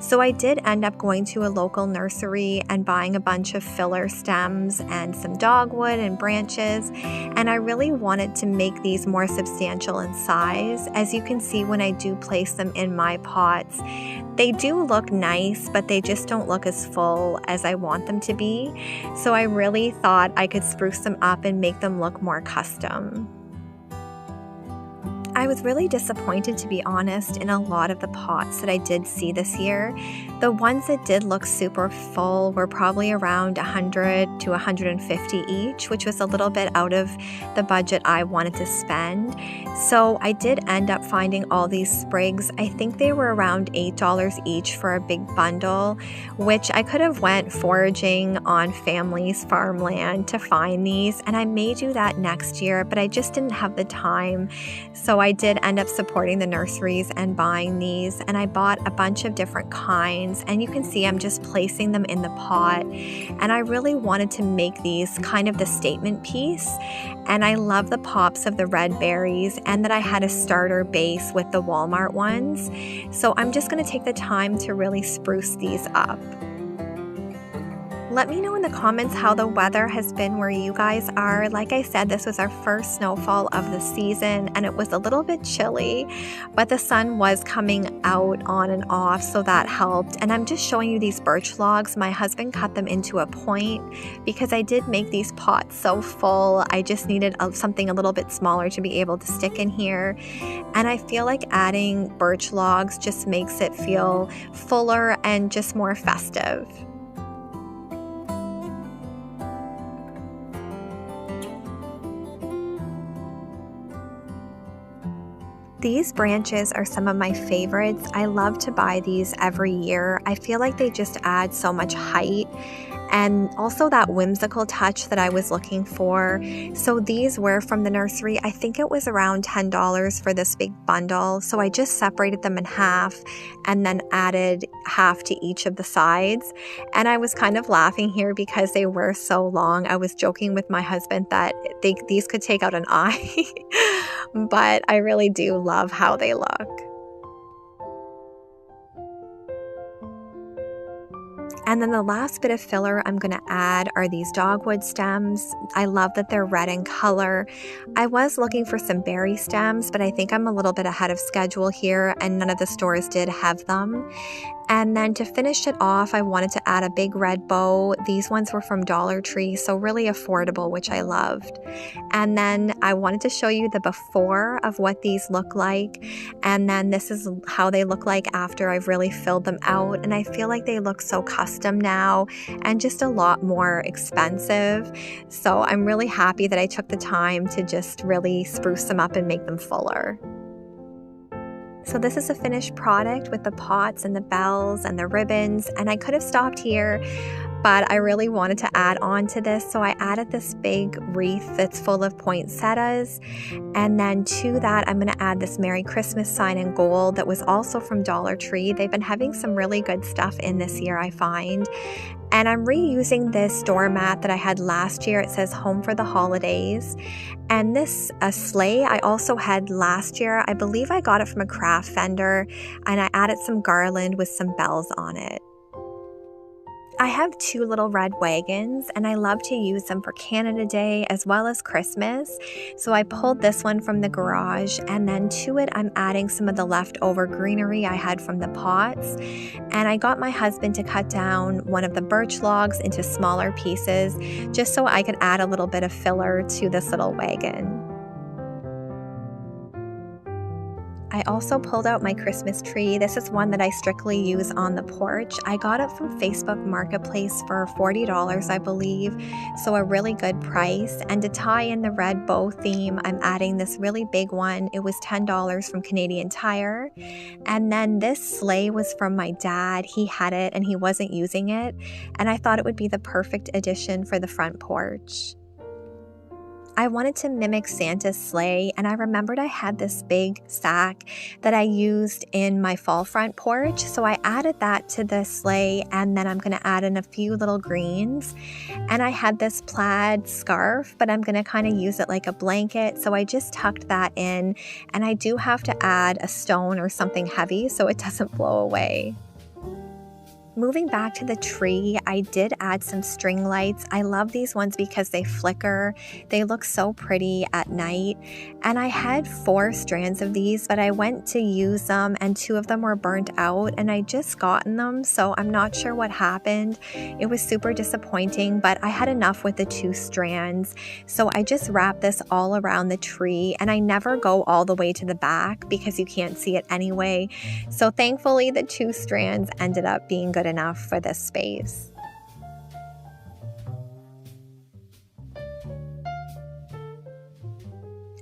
S1: So I did end up going to a local nursery and buying a bunch of filler stems and some dogwood and branches. And I really wanted to make these more substantial in size. As you can see when I do place them in my pots, they do look nice, but they just don't look as full as I want them to be. So I really thought I could spruce them up and make them look more custom. I was really disappointed, to be honest, in a lot of the pots that I did see this year. The ones that did look super full were probably around $100 to $150 each, which was a little bit out of the budget I wanted to spend. So I did end up finding all these sprigs. I think they were around $8 each for a big bundle, which I could have went foraging on family's farmland to find these, and I may do that next year, but I just didn't have the time. So I did end up supporting the nurseries and buying these, and I bought a bunch of different kinds, and you can see I'm just placing them in the pot, and I really wanted to make these kind of the statement piece. And I love the pops of the red berries, and that I had a starter base with the Walmart ones. So I'm just going to take the time to really spruce these up. Let me know in the comments how the weather has been where you guys are. Like I said, this was our first snowfall of the season, and it was a little bit chilly, but the sun was coming out on and off, so that helped. And I'm just showing you these birch logs. My husband cut them into a point because I did make these pots so full. I just needed something a little bit smaller to be able to stick in here. And I feel like adding birch logs just makes it feel fuller and just more festive. These branches are some of my favorites. I love to buy these every year. I feel like they just add so much height and also that whimsical touch that I was looking for. So these were from the nursery. I think it was around $10 for this big bundle. So I just separated them in half and then added half to each of the sides. And I was kind of laughing here because they were so long. I was joking with my husband that these could take out an eye, but I really do love how they look. And then the last bit of filler I'm going to add are these dogwood stems. I love that they're red in color. I was looking for some berry stems, but I think I'm a little bit ahead of schedule here, and none of the stores did have them. And then to finish it off, I wanted to add a big red bow. These ones were from Dollar Tree, so really affordable, which I loved. And then I wanted to show you the before of what these look like. And then this is how they look like after I've really filled them out. And I feel like they look so custom now and just a lot more expensive. So I'm really happy that I took the time to just really spruce them up and make them fuller. So this is a finished product with the pots and the bells and the ribbons, and I could have stopped here, but I really wanted to add on to this, so I added this big wreath that's full of poinsettias, and then to that I'm going to add this Merry Christmas sign in gold that was also from Dollar Tree. They've been having some really good stuff in this year, I find. And I'm reusing this doormat that I had last year. It says Home for the Holidays. And this sleigh I also had last year. I believe I got it from a craft vendor, and I added some garland with some bells on it. I have two little red wagons, and I love to use them for Canada Day as well as Christmas. So I pulled this one from the garage, and then to it I'm adding some of the leftover greenery I had from the pots. And I got my husband to cut down one of the birch logs into smaller pieces just so I could add a little bit of filler to this little wagon. I also pulled out my Christmas tree. This is one that I strictly use on the porch. I got it from Facebook Marketplace for $40, I believe, so a really good price. And to tie in the red bow theme, I'm adding this really big one. It was $10 from Canadian Tire. And then this sleigh was from my dad. He had it and he wasn't using it, and I thought it would be the perfect addition for the front porch. I wanted to mimic Santa's sleigh, and I remembered I had this big sack that I used in my fall front porch, so I added that to the sleigh, and then I'm going to add in a few little greens. And I had this plaid scarf, but I'm going to kind of use it like a blanket, so I just tucked that in, and I do have to add a stone or something heavy so it doesn't blow away. Moving back to the tree, I did add some string lights. I love these ones because they flicker. They look so pretty at night. And I had 4 strands of these, but I went to use them and 2 of them were burnt out, and I just gotten them, so I'm not sure what happened. It was super disappointing, but I had enough with the 2 strands. So I just wrapped this all around the tree, and I never go all the way to the back because you can't see it anyway. So thankfully the 2 strands ended up being good enough for this space.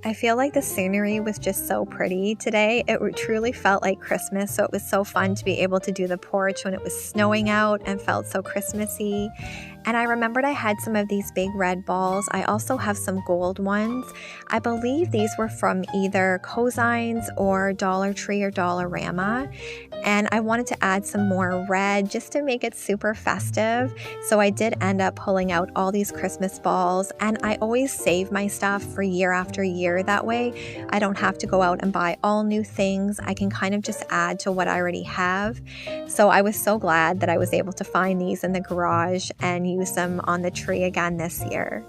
S1: I feel like the scenery was just so pretty today. It truly felt like Christmas, so it was so fun to be able to do the porch when it was snowing out and felt so Christmassy. And I remembered I had some of these big red balls. I also have some gold ones. I believe these were from either Cozines or Dollar Tree or Dollarama. And I wanted to add some more red just to make it super festive. So I did end up pulling out all these Christmas balls, and I always save my stuff for year after year. That way I don't have to go out and buy all new things. I can kind of just add to what I already have. So I was so glad that I was able to find these in the garage and use them on the tree again this year.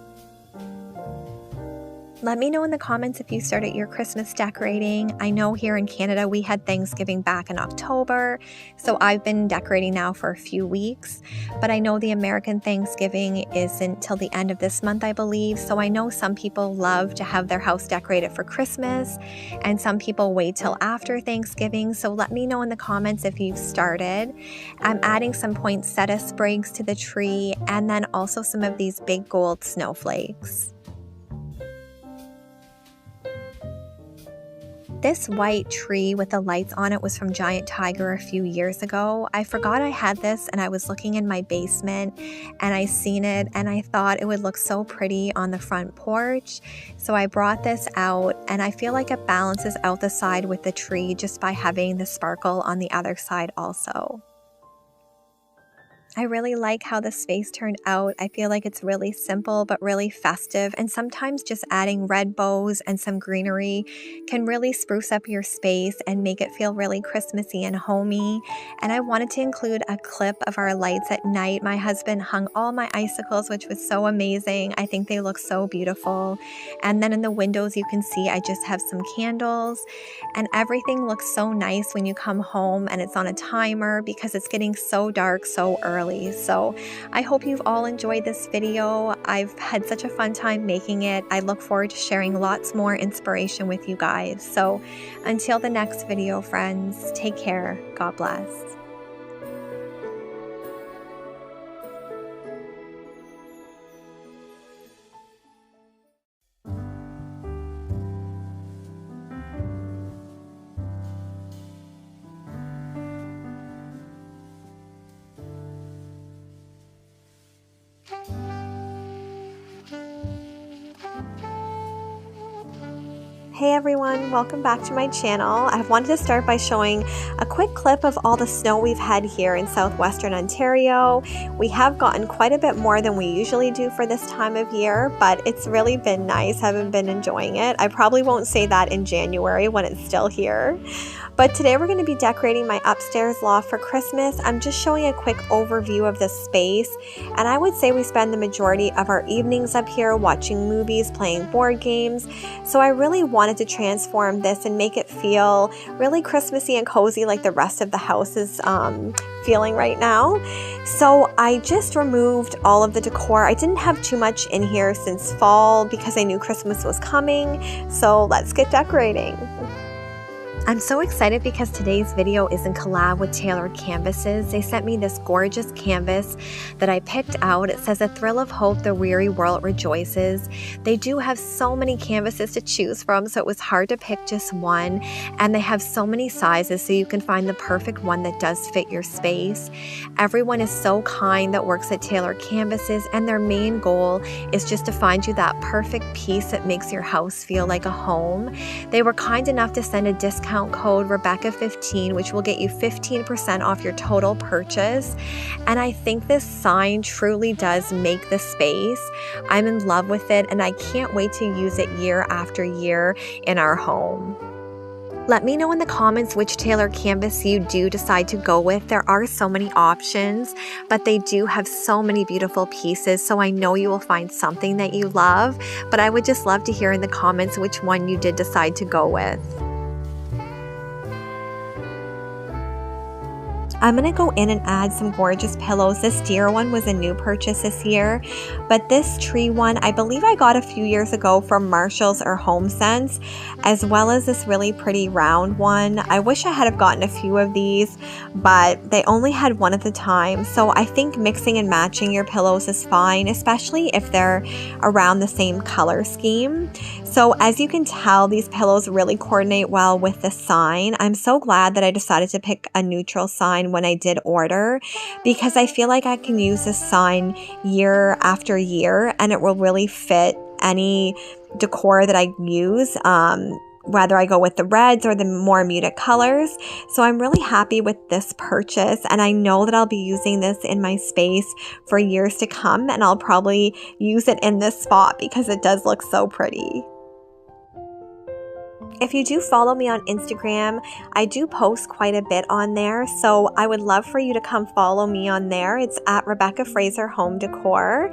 S1: Let me know in the comments if you started your Christmas decorating. I know here in Canada we had Thanksgiving back in October, so I've been decorating now for a few weeks. But I know the American Thanksgiving isn't till the end of this month, I believe. So I know some people love to have their house decorated for Christmas, and some people wait till after Thanksgiving. So let me know in the comments if you've started. I'm adding some poinsettia sprigs to the tree, and then also some of these big gold snowflakes. This white tree with the lights on it was from Giant Tiger a few years ago. I forgot I had this, and I was looking in my basement and I seen it, and I thought it would look so pretty on the front porch. So I brought this out, and I feel like it balances out the side with the tree just by having the sparkle on the other side also. I really like how the space turned out. I feel like it's really simple but really festive, and sometimes just adding red bows and some greenery can really spruce up your space and make it feel really Christmassy and homey. And I wanted to include a clip of our lights at night. My husband hung all my icicles, which was so amazing. I think they look so beautiful. And then in the windows you can see I just have some candles, and everything looks so nice when you come home, and it's on a timer because it's getting so dark so early. So I hope you've all enjoyed this video. I've had such a fun time making it. I look forward to sharing lots more inspiration with you guys. So until the next video, friends, take care. God bless. Hey everyone, welcome back to my channel. I wanted to start by showing a quick clip of all the snow we've had here in southwestern Ontario. We have gotten quite a bit more than we usually do for this time of year, but it's really been nice. I've been enjoying it. I probably won't say that in January when it's still here. But today we're going to be decorating my upstairs loft for Christmas. I'm just showing a quick overview of the space, and I would say we spend the majority of our evenings up here watching movies, playing board games. So I really wanted to transform this and make it feel really Christmassy and cozy like the rest of the house is feeling right now. So I just removed all of the decor. I didn't have too much in here since fall because I knew Christmas was coming. So let's get decorating. I'm so excited because today's video is in collab with Tailored Canvases. They sent me this gorgeous canvas that I picked out. It says, "A thrill of hope, the weary world rejoices." They do have so many canvases to choose from, so it was hard to pick just one. And they have so many sizes, so you can find the perfect one that does fit your space. Everyone is so kind that works at Tailored Canvases, and their main goal is just to find you that perfect piece that makes your house feel like a home. They were kind enough to send a discount code Rebekah15, which will get you 15% off your total purchase. And I think this sign truly does make the space. I'm in love with it, and I can't wait to use it year after year in our home. Let me know in the comments which tailored canvas you do decide to go with. There are so many options, but they do have so many beautiful pieces, so I know you will find something that you love, but I would just love to hear in the comments which one you did decide to go with. I'm going to go in and add some gorgeous pillows. This deer one was a new purchase this year, but this tree one I believe I got a few years ago from Marshalls or HomeSense, as well as this really pretty round one. I wish I had have gotten a few of these, but they only had one at the time, so I think mixing and matching your pillows is fine, especially if they're around the same color scheme. So as you can tell, these pillows really coordinate well with the sign. I'm so glad that I decided to pick a neutral sign when I did order, because I feel like I can use this sign year after year and it will really fit any decor that I use, whether I go with the reds or the more muted colors. So I'm really happy with this purchase, and I know that I'll be using this in my space for years to come, and I'll probably use it in this spot because it does look so pretty. If you do follow me on Instagram, I do post quite a bit on there, so I would love for you to come follow me on there. It's at Rebekahsharonfraser Home Decor,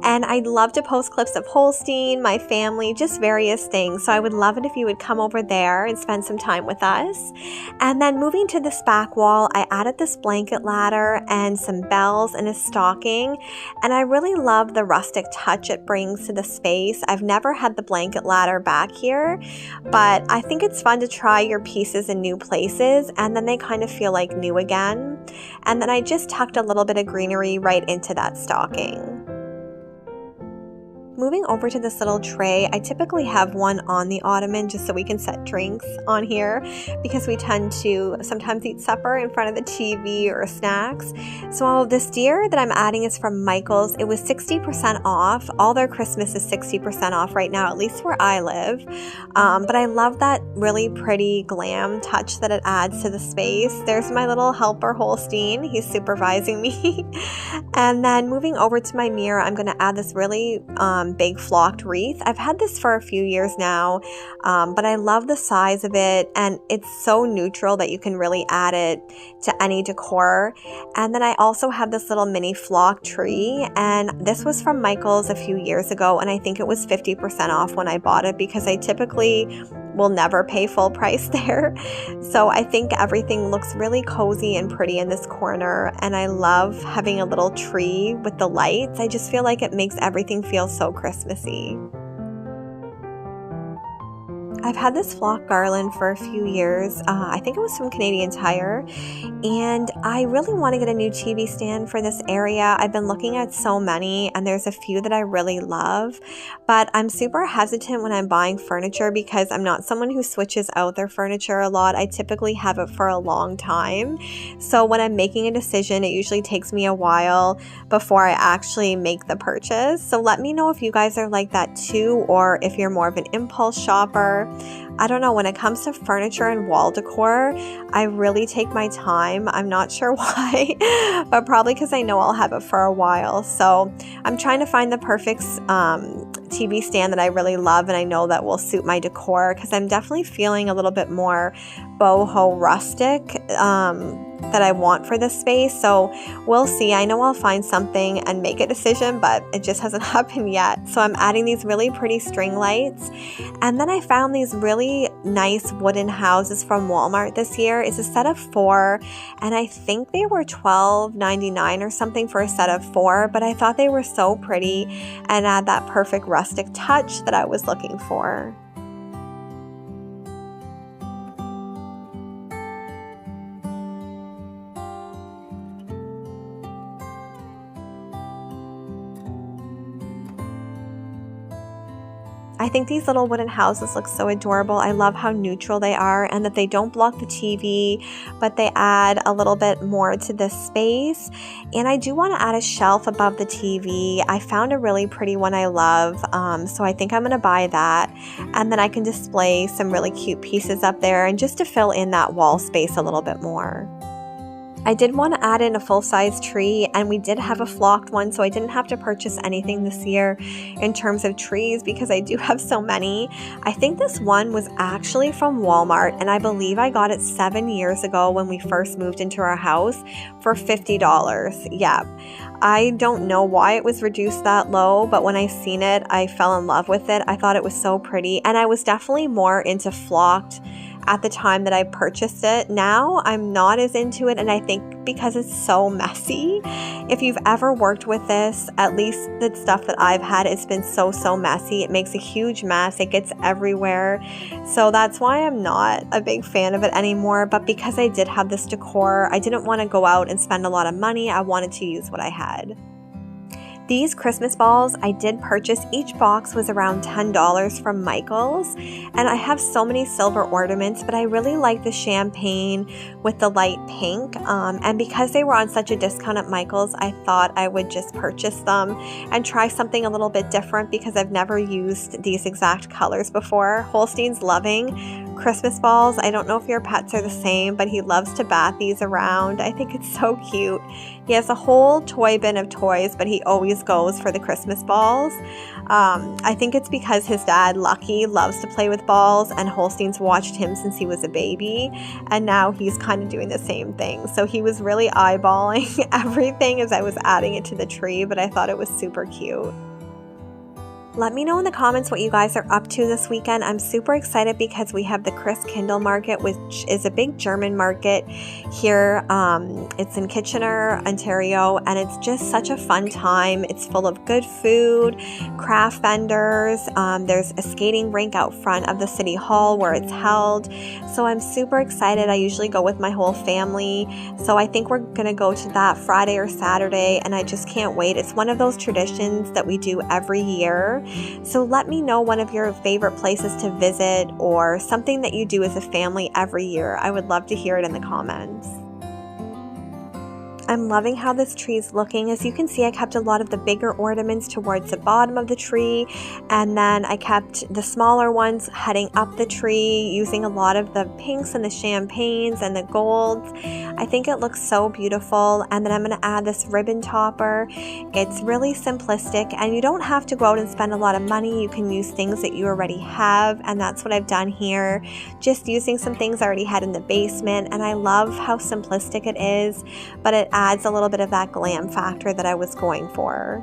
S1: and I'd love to post clips of Holstein, my family, just various things. So I would love it if you would come over there and spend some time with us. And then moving to this back wall, I added this blanket ladder and some bells and a stocking, and I really love the rustic touch it brings to the space. I've never had the blanket ladder back here, but I think it's fun to try your pieces in new places, and then they kind of feel like new again. And then I just tucked a little bit of greenery right into that stocking. Moving over to this little tray, I typically have one on the ottoman just so we can set drinks on here because we tend to sometimes eat supper in front of the TV or snacks. So this deer that I'm adding is from Michael's. It was 60% off. All their Christmas is 60% off right now, at least where I live. But I love that really pretty glam touch that it adds to the space. There's my little helper Holstein. He's supervising me. And then moving over to my mirror, I'm going to add this really big flocked wreath. I've had this for a few years now, but I love the size of it, and it's so neutral that you can really add it to any decor. And then I also have this little mini flock tree, and this was from Michael's a few years ago, and I think it was 50% off when I bought it because I typically will never pay full price there. So I think everything looks really cozy and pretty in this corner, and I love having a little tree with the lights. I just feel like it makes everything feel so Christmassy. I've had this flock garland for a few years. I think it was from Canadian Tire, and I really want to get a new TV stand for this area. I've been looking at so many, and there's a few that I really love, but I'm super hesitant when I'm buying furniture because I'm not someone who switches out their furniture a lot. I typically have it for a long time. So when I'm making a decision, it usually takes me a while before I actually make the purchase. So let me know if you guys are like that too, or if you're more of an impulse shopper. I don't know, when it comes to furniture and wall decor, I really take my time. I'm not sure why, but probably because I know I'll have it for a while. So I'm trying to find the perfect TV stand that I really love and I know that will suit my decor, because I'm definitely feeling a little bit more boho rustic that I want for this space. So we'll see. I know I'll find something and make a decision, but it just hasn't happened yet. So I'm adding these really pretty string lights. And then I found these really nice wooden houses from Walmart this year. It's a set of 4, and I think they were $12.99 or something for a set of 4, but I thought they were so pretty and add that perfect rustic touch that I was looking for. I think these little wooden houses look so adorable. I love how neutral they are and that they don't block the TV, but they add a little bit more to this space. And I do want to add a shelf above the TV. I found a really pretty one I love, so I think I'm going to buy that. And then I can display some really cute pieces up there, and just to fill in that wall space a little bit more. I did want to add in a full-size tree, and we did have a flocked one, so I didn't have to purchase anything this year in terms of trees because I do have so many. I think this one was actually from Walmart, and I believe I got it 7 years ago when we first moved into our house for $50. Yeah, I don't know why it was reduced that low, but when I seen it, I fell in love with it. I thought it was so pretty, and I was definitely more into flocked at the time that I purchased it. Now I'm not as into it, and I think because it's so messy. If you've ever worked with this, at least the stuff that I've had, it's been so messy. It makes a huge mess. It gets everywhere. So that's why I'm not a big fan of it anymore. But because I did have this decor, I didn't want to go out and spend a lot of money. I wanted to use what I had. These Christmas balls I did purchase. Each box was around $10 from Michael's, and I have so many silver ornaments, but I really like the champagne with the light pink, and because they were on such a discount at Michael's, I thought I would just purchase them and try something a little bit different because I've never used these exact colors before. Holstein's loving Christmas balls. I don't know if your pets are the same, but he loves to bat these around. I think it's so cute. He has a whole toy bin of toys, but he always goes for the Christmas balls. I think it's because his dad, Lucky, loves to play with balls, and Holstein's watched him since he was a baby, and now he's kind of doing the same thing. So he was really eyeballing everything as I was adding it to the tree, but I thought it was super cute. Let me know in the comments what you guys are up to this weekend. I'm super excited because we have the Christkindl market, which is a big German market here. It's in Kitchener, Ontario, and it's just such a fun time. It's full of good food, craft vendors. There's a skating rink out front of the city hall where it's held. So I'm super excited. I usually go with my whole family. So I think we're going to go to that Friday or Saturday, and I just can't wait. It's one of those traditions that we do every year. So let me know one of your favorite places to visit or something that you do as a family every year. I would love to hear it in the comments. I'm loving how this tree is looking. As you can see, I kept a lot of the bigger ornaments towards the bottom of the tree, and then I kept the smaller ones heading up the tree, using a lot of the pinks and the champagnes and the golds. I think it looks so beautiful. And then I'm going to add this ribbon topper. It's really simplistic, and you don't have to go out and spend a lot of money. You can use things that you already have, and that's what I've done here. Just using some things I already had in the basement, and I love how simplistic it is, but it adds a little bit of that glam factor that I was going for.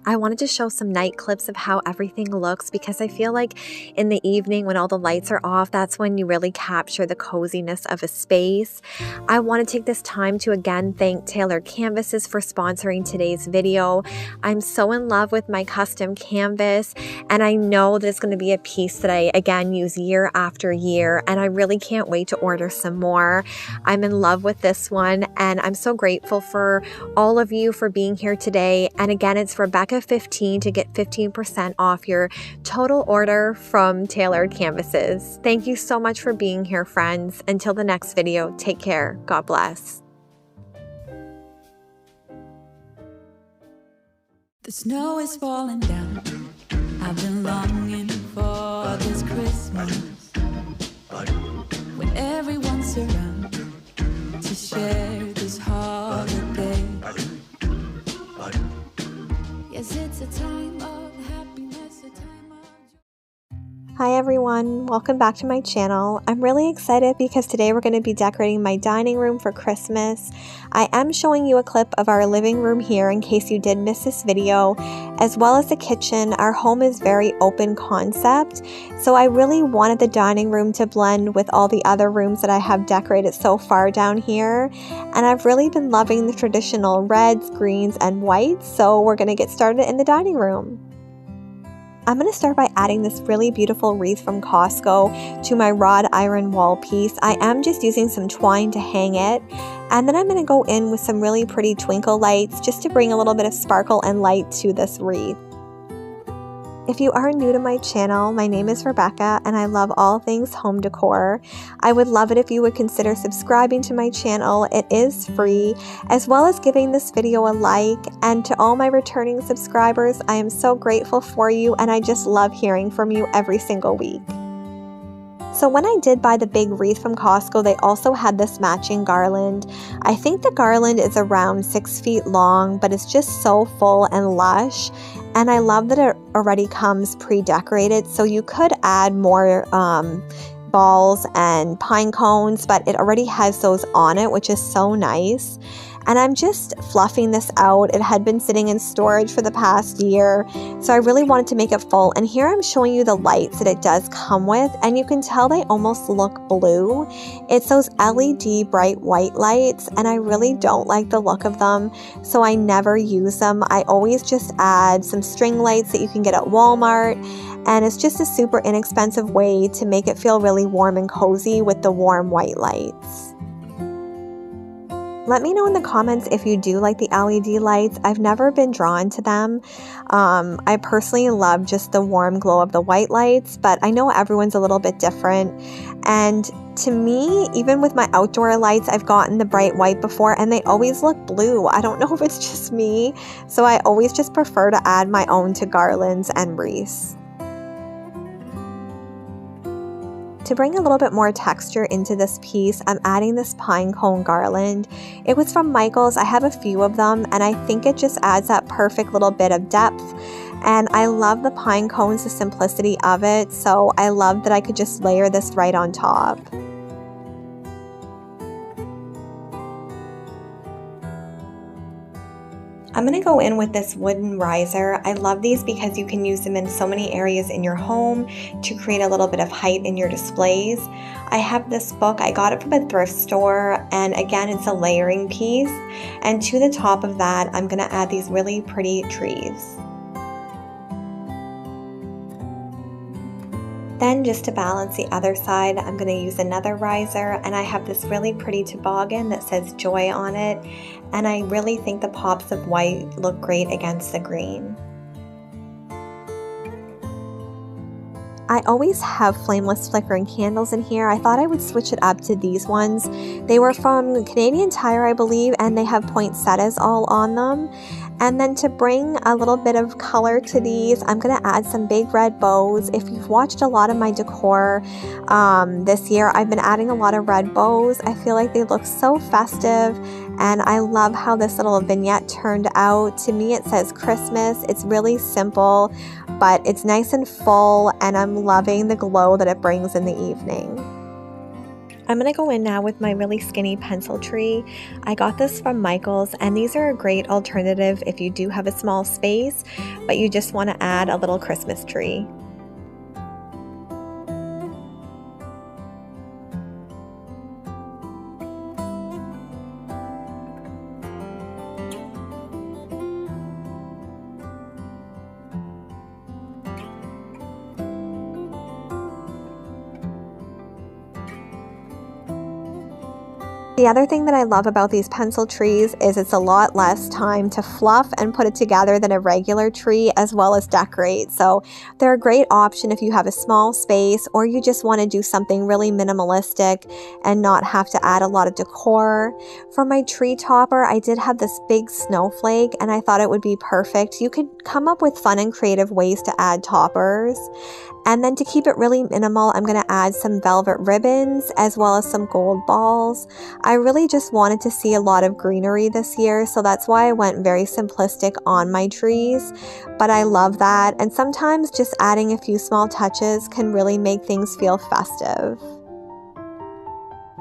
S1: I wanted to show some night clips of how everything looks, because I feel like in the evening when all the lights are off, that's when you really capture the coziness of a space. I want to take this time to again thank Tailored Canvases for sponsoring today's video. I'm so in love with my custom canvas, and I know that it's going to be a piece that I again use year after year, and I really can't wait to order some more. I'm in love with this one, and I'm so grateful for all of you for being here today. And again, it's Rebekah15 to get 15% off your total order from Tailored Canvases. Thank you so much for being here, friends. Until the next video, take care. God bless.
S3: The snow is falling down. I've been longing for this Christmas, when everyone's around to share this holiday. Yes, it's a time of happiness, a time of joy.
S1: Hi everyone, welcome back to my channel. I'm really excited because today we're going to be decorating my dining room for Christmas. I am showing you a clip of our living room here in case you did miss this video, as well as the kitchen. Our home is very open concept, so I really wanted the dining room to blend with all the other rooms that I have decorated so far down here. And I've really been loving the traditional reds, greens, and whites, so we're going to get started in the dining room. I'm going to start by adding this really beautiful wreath from Costco to my wrought iron wall piece. I am just using some twine to hang it, and then I'm going to go in with some really pretty twinkle lights just to bring a little bit of sparkle and light to this wreath. If you are new to my channel, my name is Rebekah, and I love all things home decor. I would love it if you would consider subscribing to my channel. It is free, as well as giving this video a like. And to all my returning subscribers, I am so grateful for you, and I just love hearing from you every single week. So when I did buy the big wreath from Costco, they also had this matching garland. I think the garland is around 6 feet long, but it's just so full and lush. And I love that it already comes pre-decorated, so you could add more balls and pine cones, but it already has those on it, which is so nice. And I'm just fluffing this out. It had been sitting in storage for the past year, so I really wanted to make it full. And here I'm showing you the lights that it does come with, and you can tell they almost look blue. It's those LED bright white lights, and I really don't like the look of them, so I never use them. I always just add some string lights that you can get at Walmart, and it's just a super inexpensive way to make it feel really warm and cozy with the warm white lights. Let me know in the comments if you do like the LED lights. I've never been drawn to them. I personally love just the warm glow of the white lights, but I know everyone's a little bit different. And to me, even with my outdoor lights, I've gotten the bright white before and they always look blue. I don't know if it's just me, so I always just prefer to add my own to garlands and wreaths. To bring a little bit more texture into this piece, I'm adding this pine cone garland. It was from Michael's. I have a few of them, and I think it just adds that perfect little bit of depth. And I love the pine cones, the simplicity of it, so I love that I could just layer this right on top. I'm going to go in with this wooden riser. I love these because you can use them in so many areas in your home to create a little bit of height in your displays. I have this book. I got it from a thrift store, and again, it's a layering piece. And to the top of that, I'm going to add these really pretty trees. Then just to balance the other side, I'm going to use another riser, and I have this really pretty toboggan that says joy on it, and I really think the pops of white look great against the green. I always have flameless flickering candles in here. I thought I would switch it up to these ones. They were from Canadian Tire, I believe, and they have poinsettias all on them. And then to bring a little bit of color to these, I'm going to add some big red bows. If you've watched a lot of my decor this year, I've been adding a lot of red bows. I feel like they look so festive, and I love how this little vignette turned out. To me, it says Christmas. It's really simple, but it's nice and full, and I'm loving the glow that it brings in the evening. I'm going to go in now with my really skinny pencil tree. I got this from Michael's, and these are a great alternative if you do have a small space, but you just want to add a little Christmas tree. The other thing that I love about these pencil trees is it's a lot less time to fluff and put it together than a regular tree, as well as decorate. So they're a great option if you have a small space or you just want to do something really minimalistic and not have to add a lot of decor. For my tree topper, I did have this big snowflake, and I thought it would be perfect. You could come up with fun and creative ways to add toppers. And then to keep it really minimal, I'm going to add some velvet ribbons as well as some gold balls. I really just wanted to see a lot of greenery this year, so that's why I went very simplistic on my trees. But I love that, and sometimes just adding a few small touches can really make things feel festive.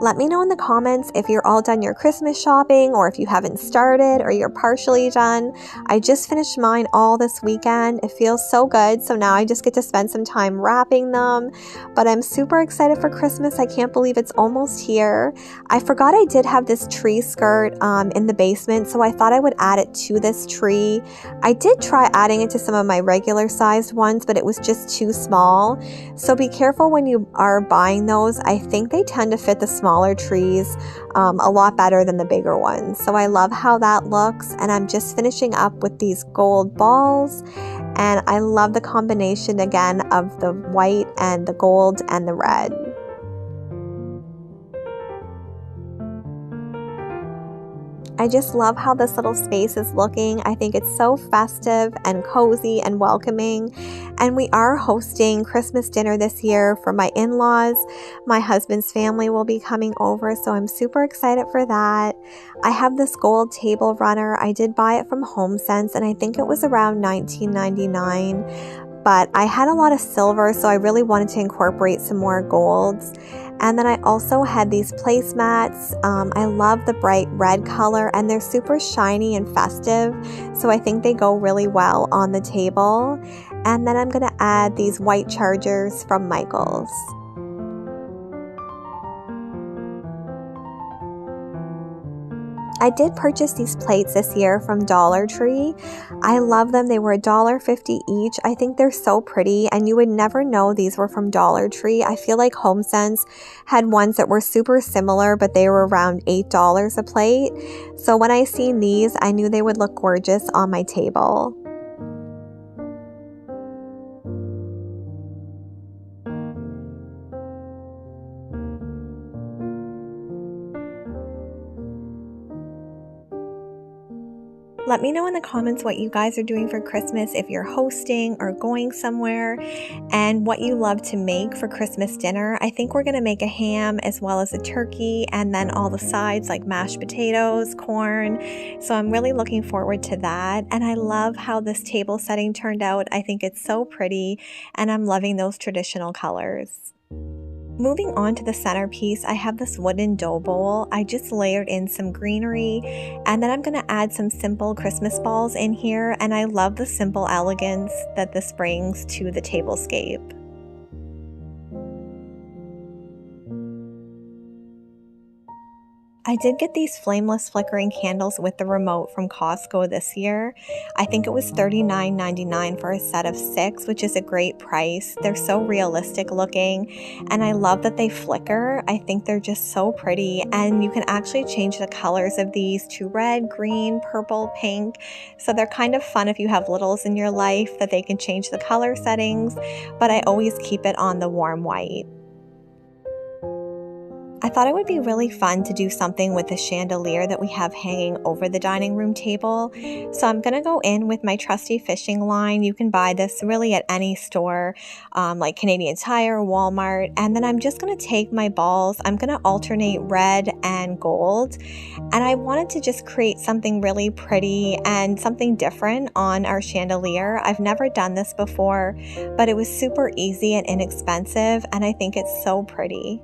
S1: Let me know in the comments if you're all done your Christmas shopping, or if you haven't started or you're partially done. I just finished mine all this weekend. It feels so good, so now I just get to spend some time wrapping them. But I'm super excited for Christmas. I can't believe it's almost here. I forgot I did have this tree skirt in the basement, so I thought I would add it to this tree. I did try adding it to some of my regular sized ones, but it was just too small. So be careful when you are buying those. I think they tend to fit the smaller trees a lot better than the bigger ones. So I love how that looks, and I'm just finishing up with these gold balls, and I love the combination again of the white and the gold and the red. I just love how this little space is looking. I think it's so festive and cozy and welcoming. And we are hosting Christmas dinner this year for my in-laws. My husband's family will be coming over, so I'm super excited for that. I have this gold table runner. I did buy it from HomeSense, and I think it was around $19.99. But I had a lot of silver, so I really wanted to incorporate some more golds. And then I also had these placemats. I love the bright red color, and they're super shiny and festive, so I think they go really well on the table. And then I'm going to add these white chargers from Michael's. I did purchase these plates this year from Dollar Tree. I love them. They were $1.50 each. I think they're so pretty, and you would never know these were from Dollar Tree. I feel like HomeSense had ones that were super similar, but they were around $8 a plate. So when I seen these, I knew they would look gorgeous on my table. Let me know in the comments what you guys are doing for Christmas, if you're hosting or going somewhere, and what you love to make for Christmas dinner. I think we're going to make a ham as well as a turkey, and then all the sides like mashed potatoes, corn. So I'm really looking forward to that. And I love how this table setting turned out. I think it's so pretty, and I'm loving those traditional colors. Moving on to the centerpiece, I have this wooden dough bowl. I just layered in some greenery, and then I'm going to add some simple Christmas balls in here, and I love the simple elegance that this brings to the tablescape. I did get these flameless flickering candles with the remote from Costco this year. I think it was $39.99 for a set of 6, which is a great price. They're so realistic looking, and I love that they flicker. I think they're just so pretty, and you can actually change the colors of these to red, green, purple, pink. So they're kind of fun if you have littles in your life that they can change the color settings, but I always keep it on the warm white. I thought it would be really fun to do something with the chandelier that we have hanging over the dining room table. So I'm going to go in with my trusty fishing line. You can buy this really at any store, like Canadian Tire, Walmart. And then I'm just going to take my balls. I'm going to alternate red and gold. And I wanted to just create something really pretty and something different on our chandelier. I've never done this before, but it was super easy and inexpensive. And I think it's so pretty.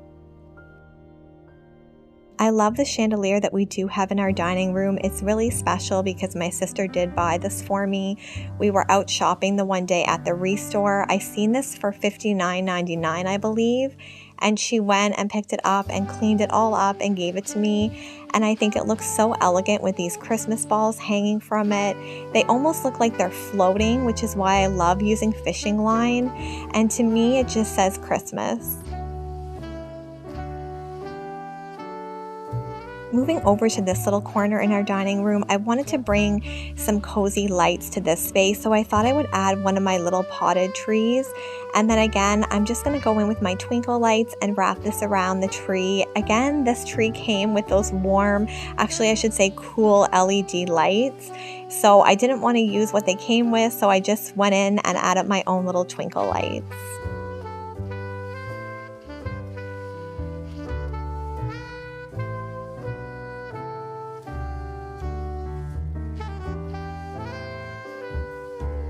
S1: I love the chandelier that we do have in our dining room. It's really special because my sister did buy this for me. We were out shopping the one day at the Restore. I seen this for $59.99, I believe, and she went and picked it up and cleaned it all up and gave it to me. And I think it looks so elegant with these Christmas balls hanging from it. They almost look like they're floating, which is why I love using fishing line. And to me, it just says Christmas. Moving over to this little corner in our dining room, I wanted to bring some cozy lights to this space, so I thought I would add one of my little potted trees. And then again, I'm just going to go in with my twinkle lights and wrap this around the tree. Again, this tree came with those warm, actually I should say cool LED lights. So I didn't want to use what they came with, so I just went in and added my own little twinkle lights.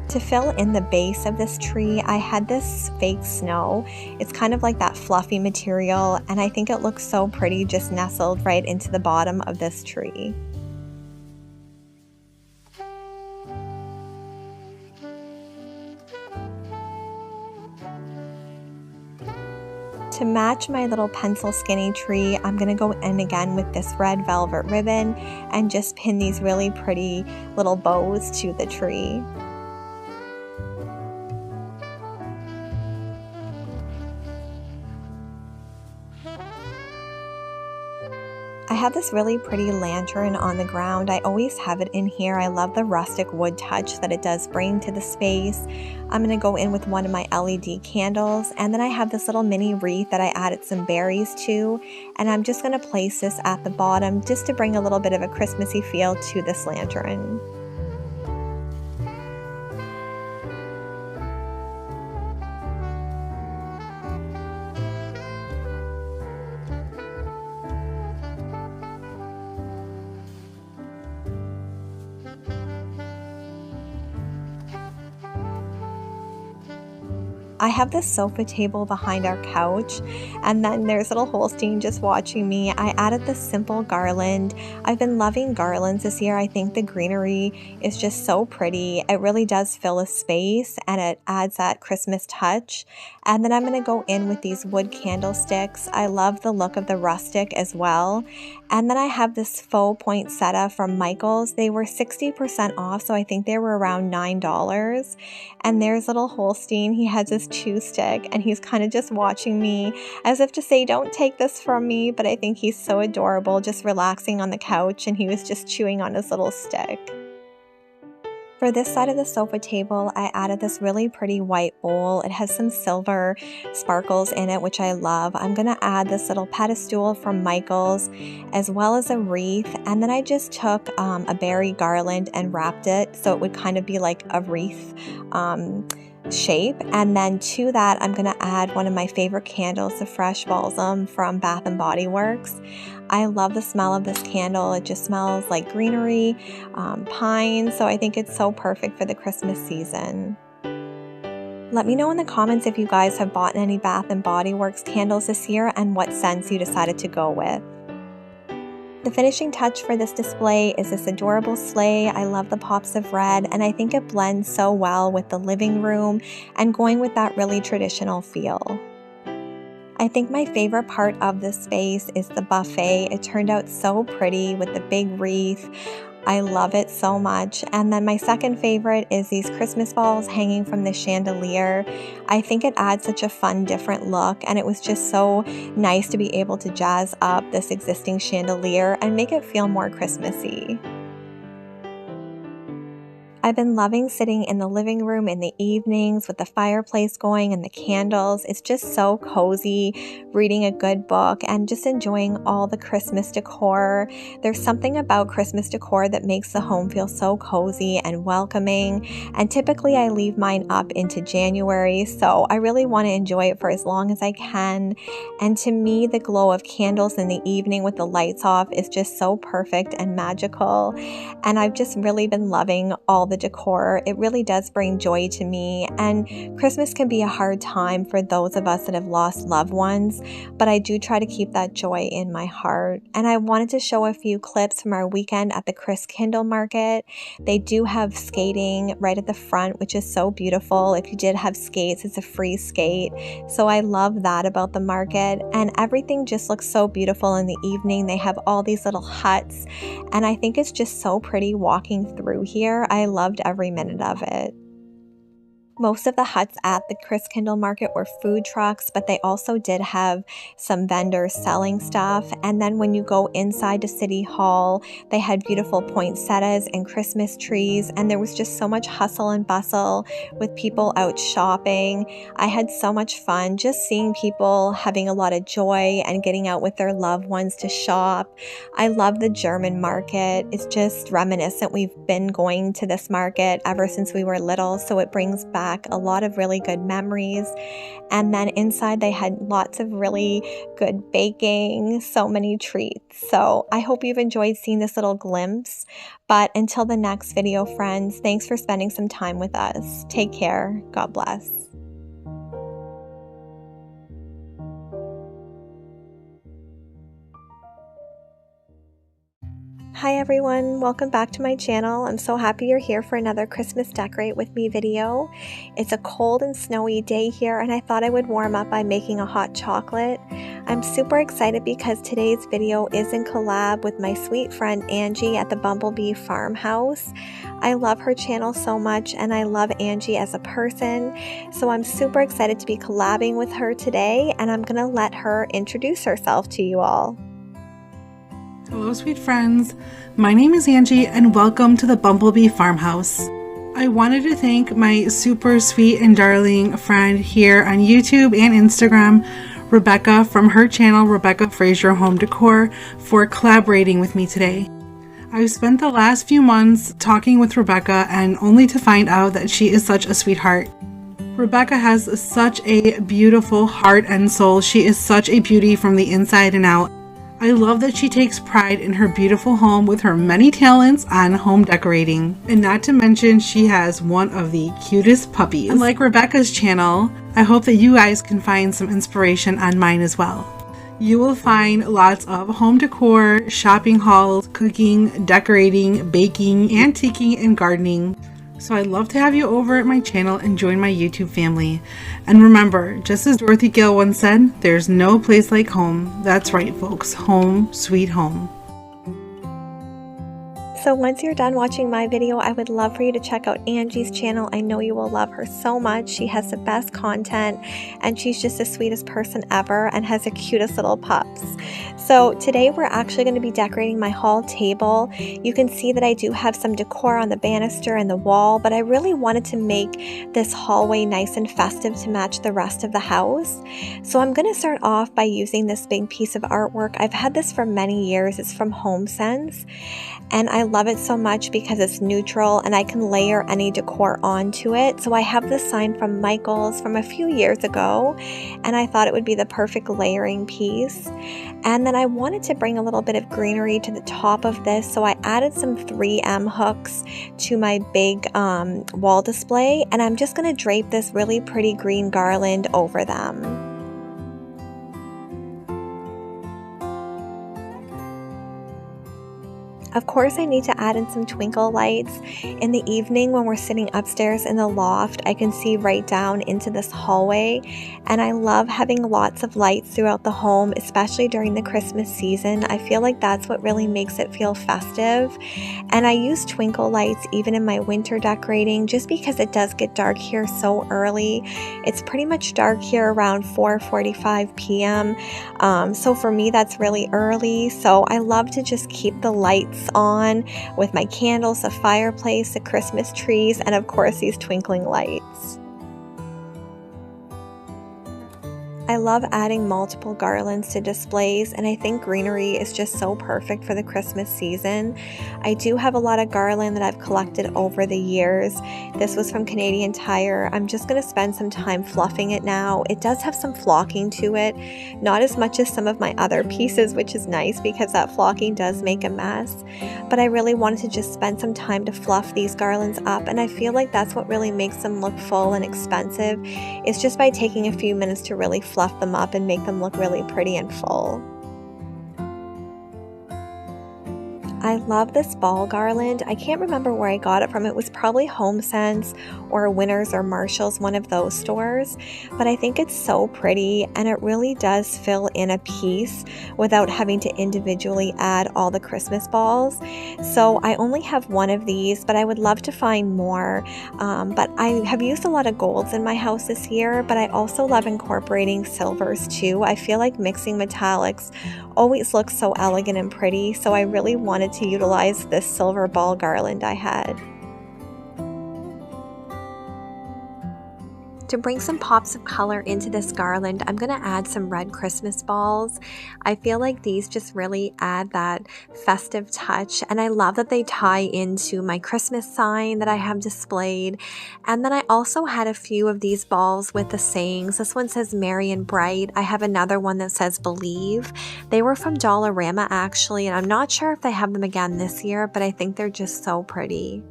S1: To fill in the base of this tree, I had this fake snow. It's kind of like that fluffy material, and I think it looks so pretty just nestled right into the bottom of this tree. To match my little pencil skinny tree, I'm going to go in again with this red velvet ribbon and just pin these really pretty little bows to the tree. I have this really pretty lantern on the ground. I always have it in here. I love the rustic wood touch that it does bring to the space. I'm going to go in with one of my LED candles, and then I have this little mini wreath that I added some berries to, and I'm just going to place this at the bottom just to bring a little bit of a Christmassy feel to this lantern. I have this sofa table behind our couch, and then there's little Holstein just watching me. I added this simple garland. I've been loving garlands this year. I think the greenery is just so pretty. It really does fill a space, and it adds that Christmas touch. And then I'm going to go in with these wood candlesticks. I love the look of the rustic as well. And then I have this faux poinsettia from Michael's. They were 60% off, so I think they were around $9. And there's little Holstein. He has his chew stick, and he's kind of just watching me as if to say, don't take this from me. But I think he's so adorable, just relaxing on the couch, and he was just chewing on his little stick. For this side of the sofa table, I added this really pretty white bowl. It has some silver sparkles in it, which I love. I'm going to add this little pedestal from Michael's, as well as a wreath. And then I just took a berry garland and wrapped it so it would kind of be like a wreath shape. And then to that, I'm going to add one of my favorite candles, the Fresh Balsam from Bath & Body Works. I love the smell of this candle. It just smells like greenery, pine, so I think it's so perfect for the Christmas season. Let me know in the comments if you guys have bought any Bath & Body Works candles this year and what scents you decided to go with. The finishing touch for this display is this adorable sleigh. I love the pops of red, and I think it blends so well with the living room and going with that really traditional feel. I think my favorite part of this space is the buffet. It turned out so pretty with the big wreath. I love it so much. And then my second favorite is these Christmas balls hanging from the chandelier. I think it adds such a fun, different look, and it was just so nice to be able to jazz up this existing chandelier and make it feel more Christmassy. I've been loving sitting in the living room in the evenings with the fireplace going and the candles. It's just so cozy, reading a good book and just enjoying all the Christmas decor. There's something about Christmas decor that makes the home feel so cozy and welcoming. And typically I leave mine up into January, so I really want to enjoy it for as long as I can. And to me, the glow of candles in the evening with the lights off is just so perfect and magical. And I've just really been loving all the decor. It really does bring joy to me, and Christmas can be a hard time for those of us that have lost loved ones, but I do try to keep that joy in my heart. And I wanted to show a few clips from our weekend at the Christkindl market. They do have skating right at the front, which is so beautiful. If you did have skates, it's a free skate, so I love that about the market. And everything just looks so beautiful in the evening. They have all these little huts, and I think it's just so pretty walking through here. I loved every minute of it. Most of the huts at the Christkindl market were food trucks, but they also did have some vendors selling stuff. And then when you go inside to City Hall, they had beautiful poinsettias and Christmas trees, and there was just so much hustle and bustle with people out shopping. I had so much fun just seeing people having a lot of joy and getting out with their loved ones to shop. I love the German market. It's just reminiscent. We've been going to this market ever since we were little, so it brings back a lot of really good memories. And then inside they had lots of really good baking, so many treats. So I hope you've enjoyed seeing this little glimpse. But until the next video, friends, thanks for spending some time with us. Take care. God bless. Hi everyone, welcome back to my channel. I'm so happy you're here for another Christmas Decorate With Me video. It's a cold and snowy day here, and I thought I would warm up by making a hot chocolate. I'm super excited because today's video is in collab with my sweet friend Angie at the Bumblebee Farmhouse. I love her channel so much, and I love Angie as a person, so I'm super excited to be collabing with her today, and I'm gonna let her introduce herself to you all.
S4: Hello sweet friends, my name is Angie and welcome to the Bumblebee Farmhouse. I wanted to thank my super sweet and darling friend here on YouTube and Instagram, Rebecca from her channel Rebekahsharonfraser Home Decor, for collaborating with me today. I've spent the last few months talking with Rebecca and only to find out that she is such a sweetheart. Rebecca has such a beautiful heart and soul. She is such a beauty from the inside and out. I love that she takes pride in her beautiful home with her many talents on home decorating. And not to mention, she has one of the cutest puppies. And like Rebecca's channel, I hope that you guys can find some inspiration on mine as well. You will find lots of home decor, shopping hauls, cooking, decorating, baking, antiquing, and gardening. So I'd love to have you over at my channel and join my YouTube family. And remember, just as Dorothy Gale once said, there's no place like home. That's right, folks. Home, sweet home.
S1: So once you're done watching my video, I would love for you to check out Angie's channel. I know you will love her so much. She has the best content, and she's just the sweetest person ever and has the cutest little pups. So today we're actually going to be decorating my hall table. You can see that I do have some decor on the banister and the wall, but I really wanted to make this hallway nice and festive to match the rest of the house. So I'm going to start off by using this big piece of artwork. I've had this for many years. It's from HomeSense, and I love it so much because it's neutral and I can layer any decor onto it. So I have this sign from Michael's from a few years ago, and I thought it would be the perfect layering piece. And then I wanted to bring a little bit of greenery to the top of this, so I added some 3M hooks to my big wall display, and I'm just going to drape this really pretty green garland over them. Of course, I need to add in some twinkle lights. In the evening when we're sitting upstairs in the loft, I can see right down into this hallway, and I love having lots of lights throughout the home, especially during the Christmas season. I feel like that's what really makes it feel festive, and I use twinkle lights even in my winter decorating just because it does get dark here so early. It's pretty much dark here around 4:45 p.m. So for me, that's really early, so I love to just keep the lights on with my candles, the fireplace, the Christmas trees, and of course these twinkling lights. I love adding multiple garlands to displays, and I think greenery is just so perfect for the Christmas season. I do have a lot of garland that I've collected over the years. This was from Canadian Tire. I'm just going to spend some time fluffing it now. It does have some flocking to it, not as much as some of my other pieces, which is nice because that flocking does make a mess. But I really wanted to just spend some time to fluff these garlands up, and I feel like that's what really makes them look full and expensive. It's just by taking a few minutes to really fluff them up and make them look really pretty and full. I love this ball garland. I can't remember where I got it from. It was probably HomeSense or Winners or Marshalls, one of those stores. But I think it's so pretty, and it really does fill in a piece without having to individually add all the Christmas balls. So I only have one of these, but I would love to find more. But I have used a lot of golds in my house this year, but I also love incorporating silvers too. I feel like mixing metallics always looks so elegant and pretty, so I really wanted to utilize this silver ball garland I had. To bring some pops of color into this garland, I'm going to add some red Christmas balls. I feel like these just really add that festive touch, and I love that they tie into my Christmas sign that I have displayed. And then I also had a few of these balls with the sayings. This one says Merry and Bright. I have another one that says Believe. They were from Dollarama actually, and I'm not sure if they have them again this year, but I think they're just so pretty.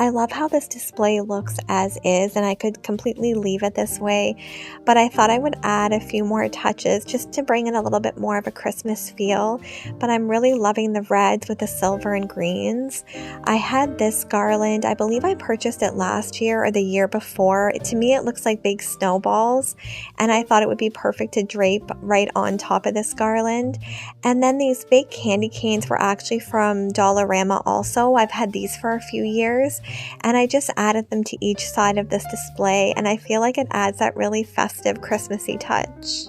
S1: I love how this display looks as is, and I could completely leave it this way, but I thought I would add a few more touches just to bring in a little bit more of a Christmas feel. But I'm really loving the reds with the silver and greens. I had this garland, I believe I purchased it last year or the year before. To me it looks like big snowballs, and I thought it would be perfect to drape right on top of this garland. And then these big candy canes were actually from Dollarama also. I've had these for a few years, and I just added them to each side of this display, and I feel like it adds that really festive Christmassy touch.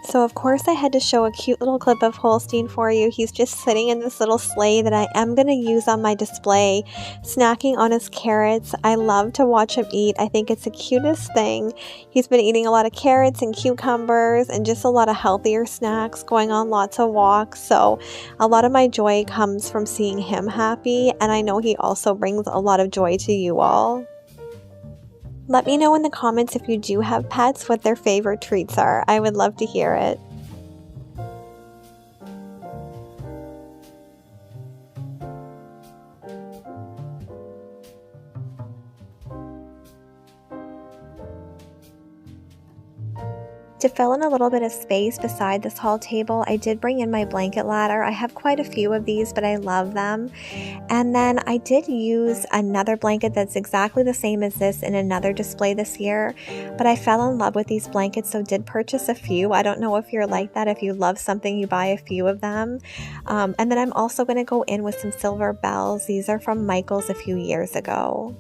S1: So of course I had to show a cute little clip of Holstein for you. He's just sitting in this little sleigh that I am going to use on my display, snacking on his carrots. I love to watch him eat. I think it's the cutest thing. He's been eating a lot of carrots and cucumbers and just a lot of healthier snacks, going on lots of walks. So a lot of my joy comes from seeing him happy, and I know he also brings a lot of joy to you all. Let me know in the comments if you do have pets what their favorite treats are. I would love to hear it. To fill in a little bit of space beside this hall table, I did bring in my blanket ladder. I have quite a few of these, but I love them. And then I did use another blanket that's exactly the same as this in another display this year, but I fell in love with these blankets, so did purchase a few. I don't know if you're like that. If you love something, you buy a few of them. And then I'm also going to go in with some silver bells. These are from Michael's a few years ago.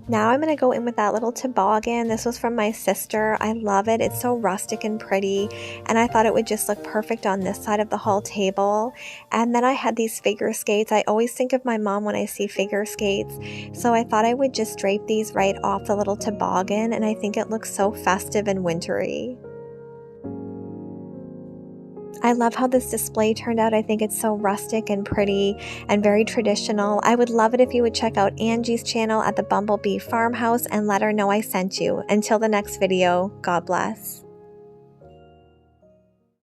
S1: Now I'm going to go in with that little toboggan. This was from my sister. I love it. It's so rustic and pretty, and I thought it would just look perfect on this side of the hall table. And then I had these figure skates. I always think of my mom when I see figure skates, so I thought I would just drape these right off the little toboggan, and I think it looks so festive and wintry. I love how this display turned out. I think it's so rustic and pretty and very traditional. I would love it if you would check out Angie's channel at the Bumblebee Farmhouse and let her know I sent you. Until the next video, God bless.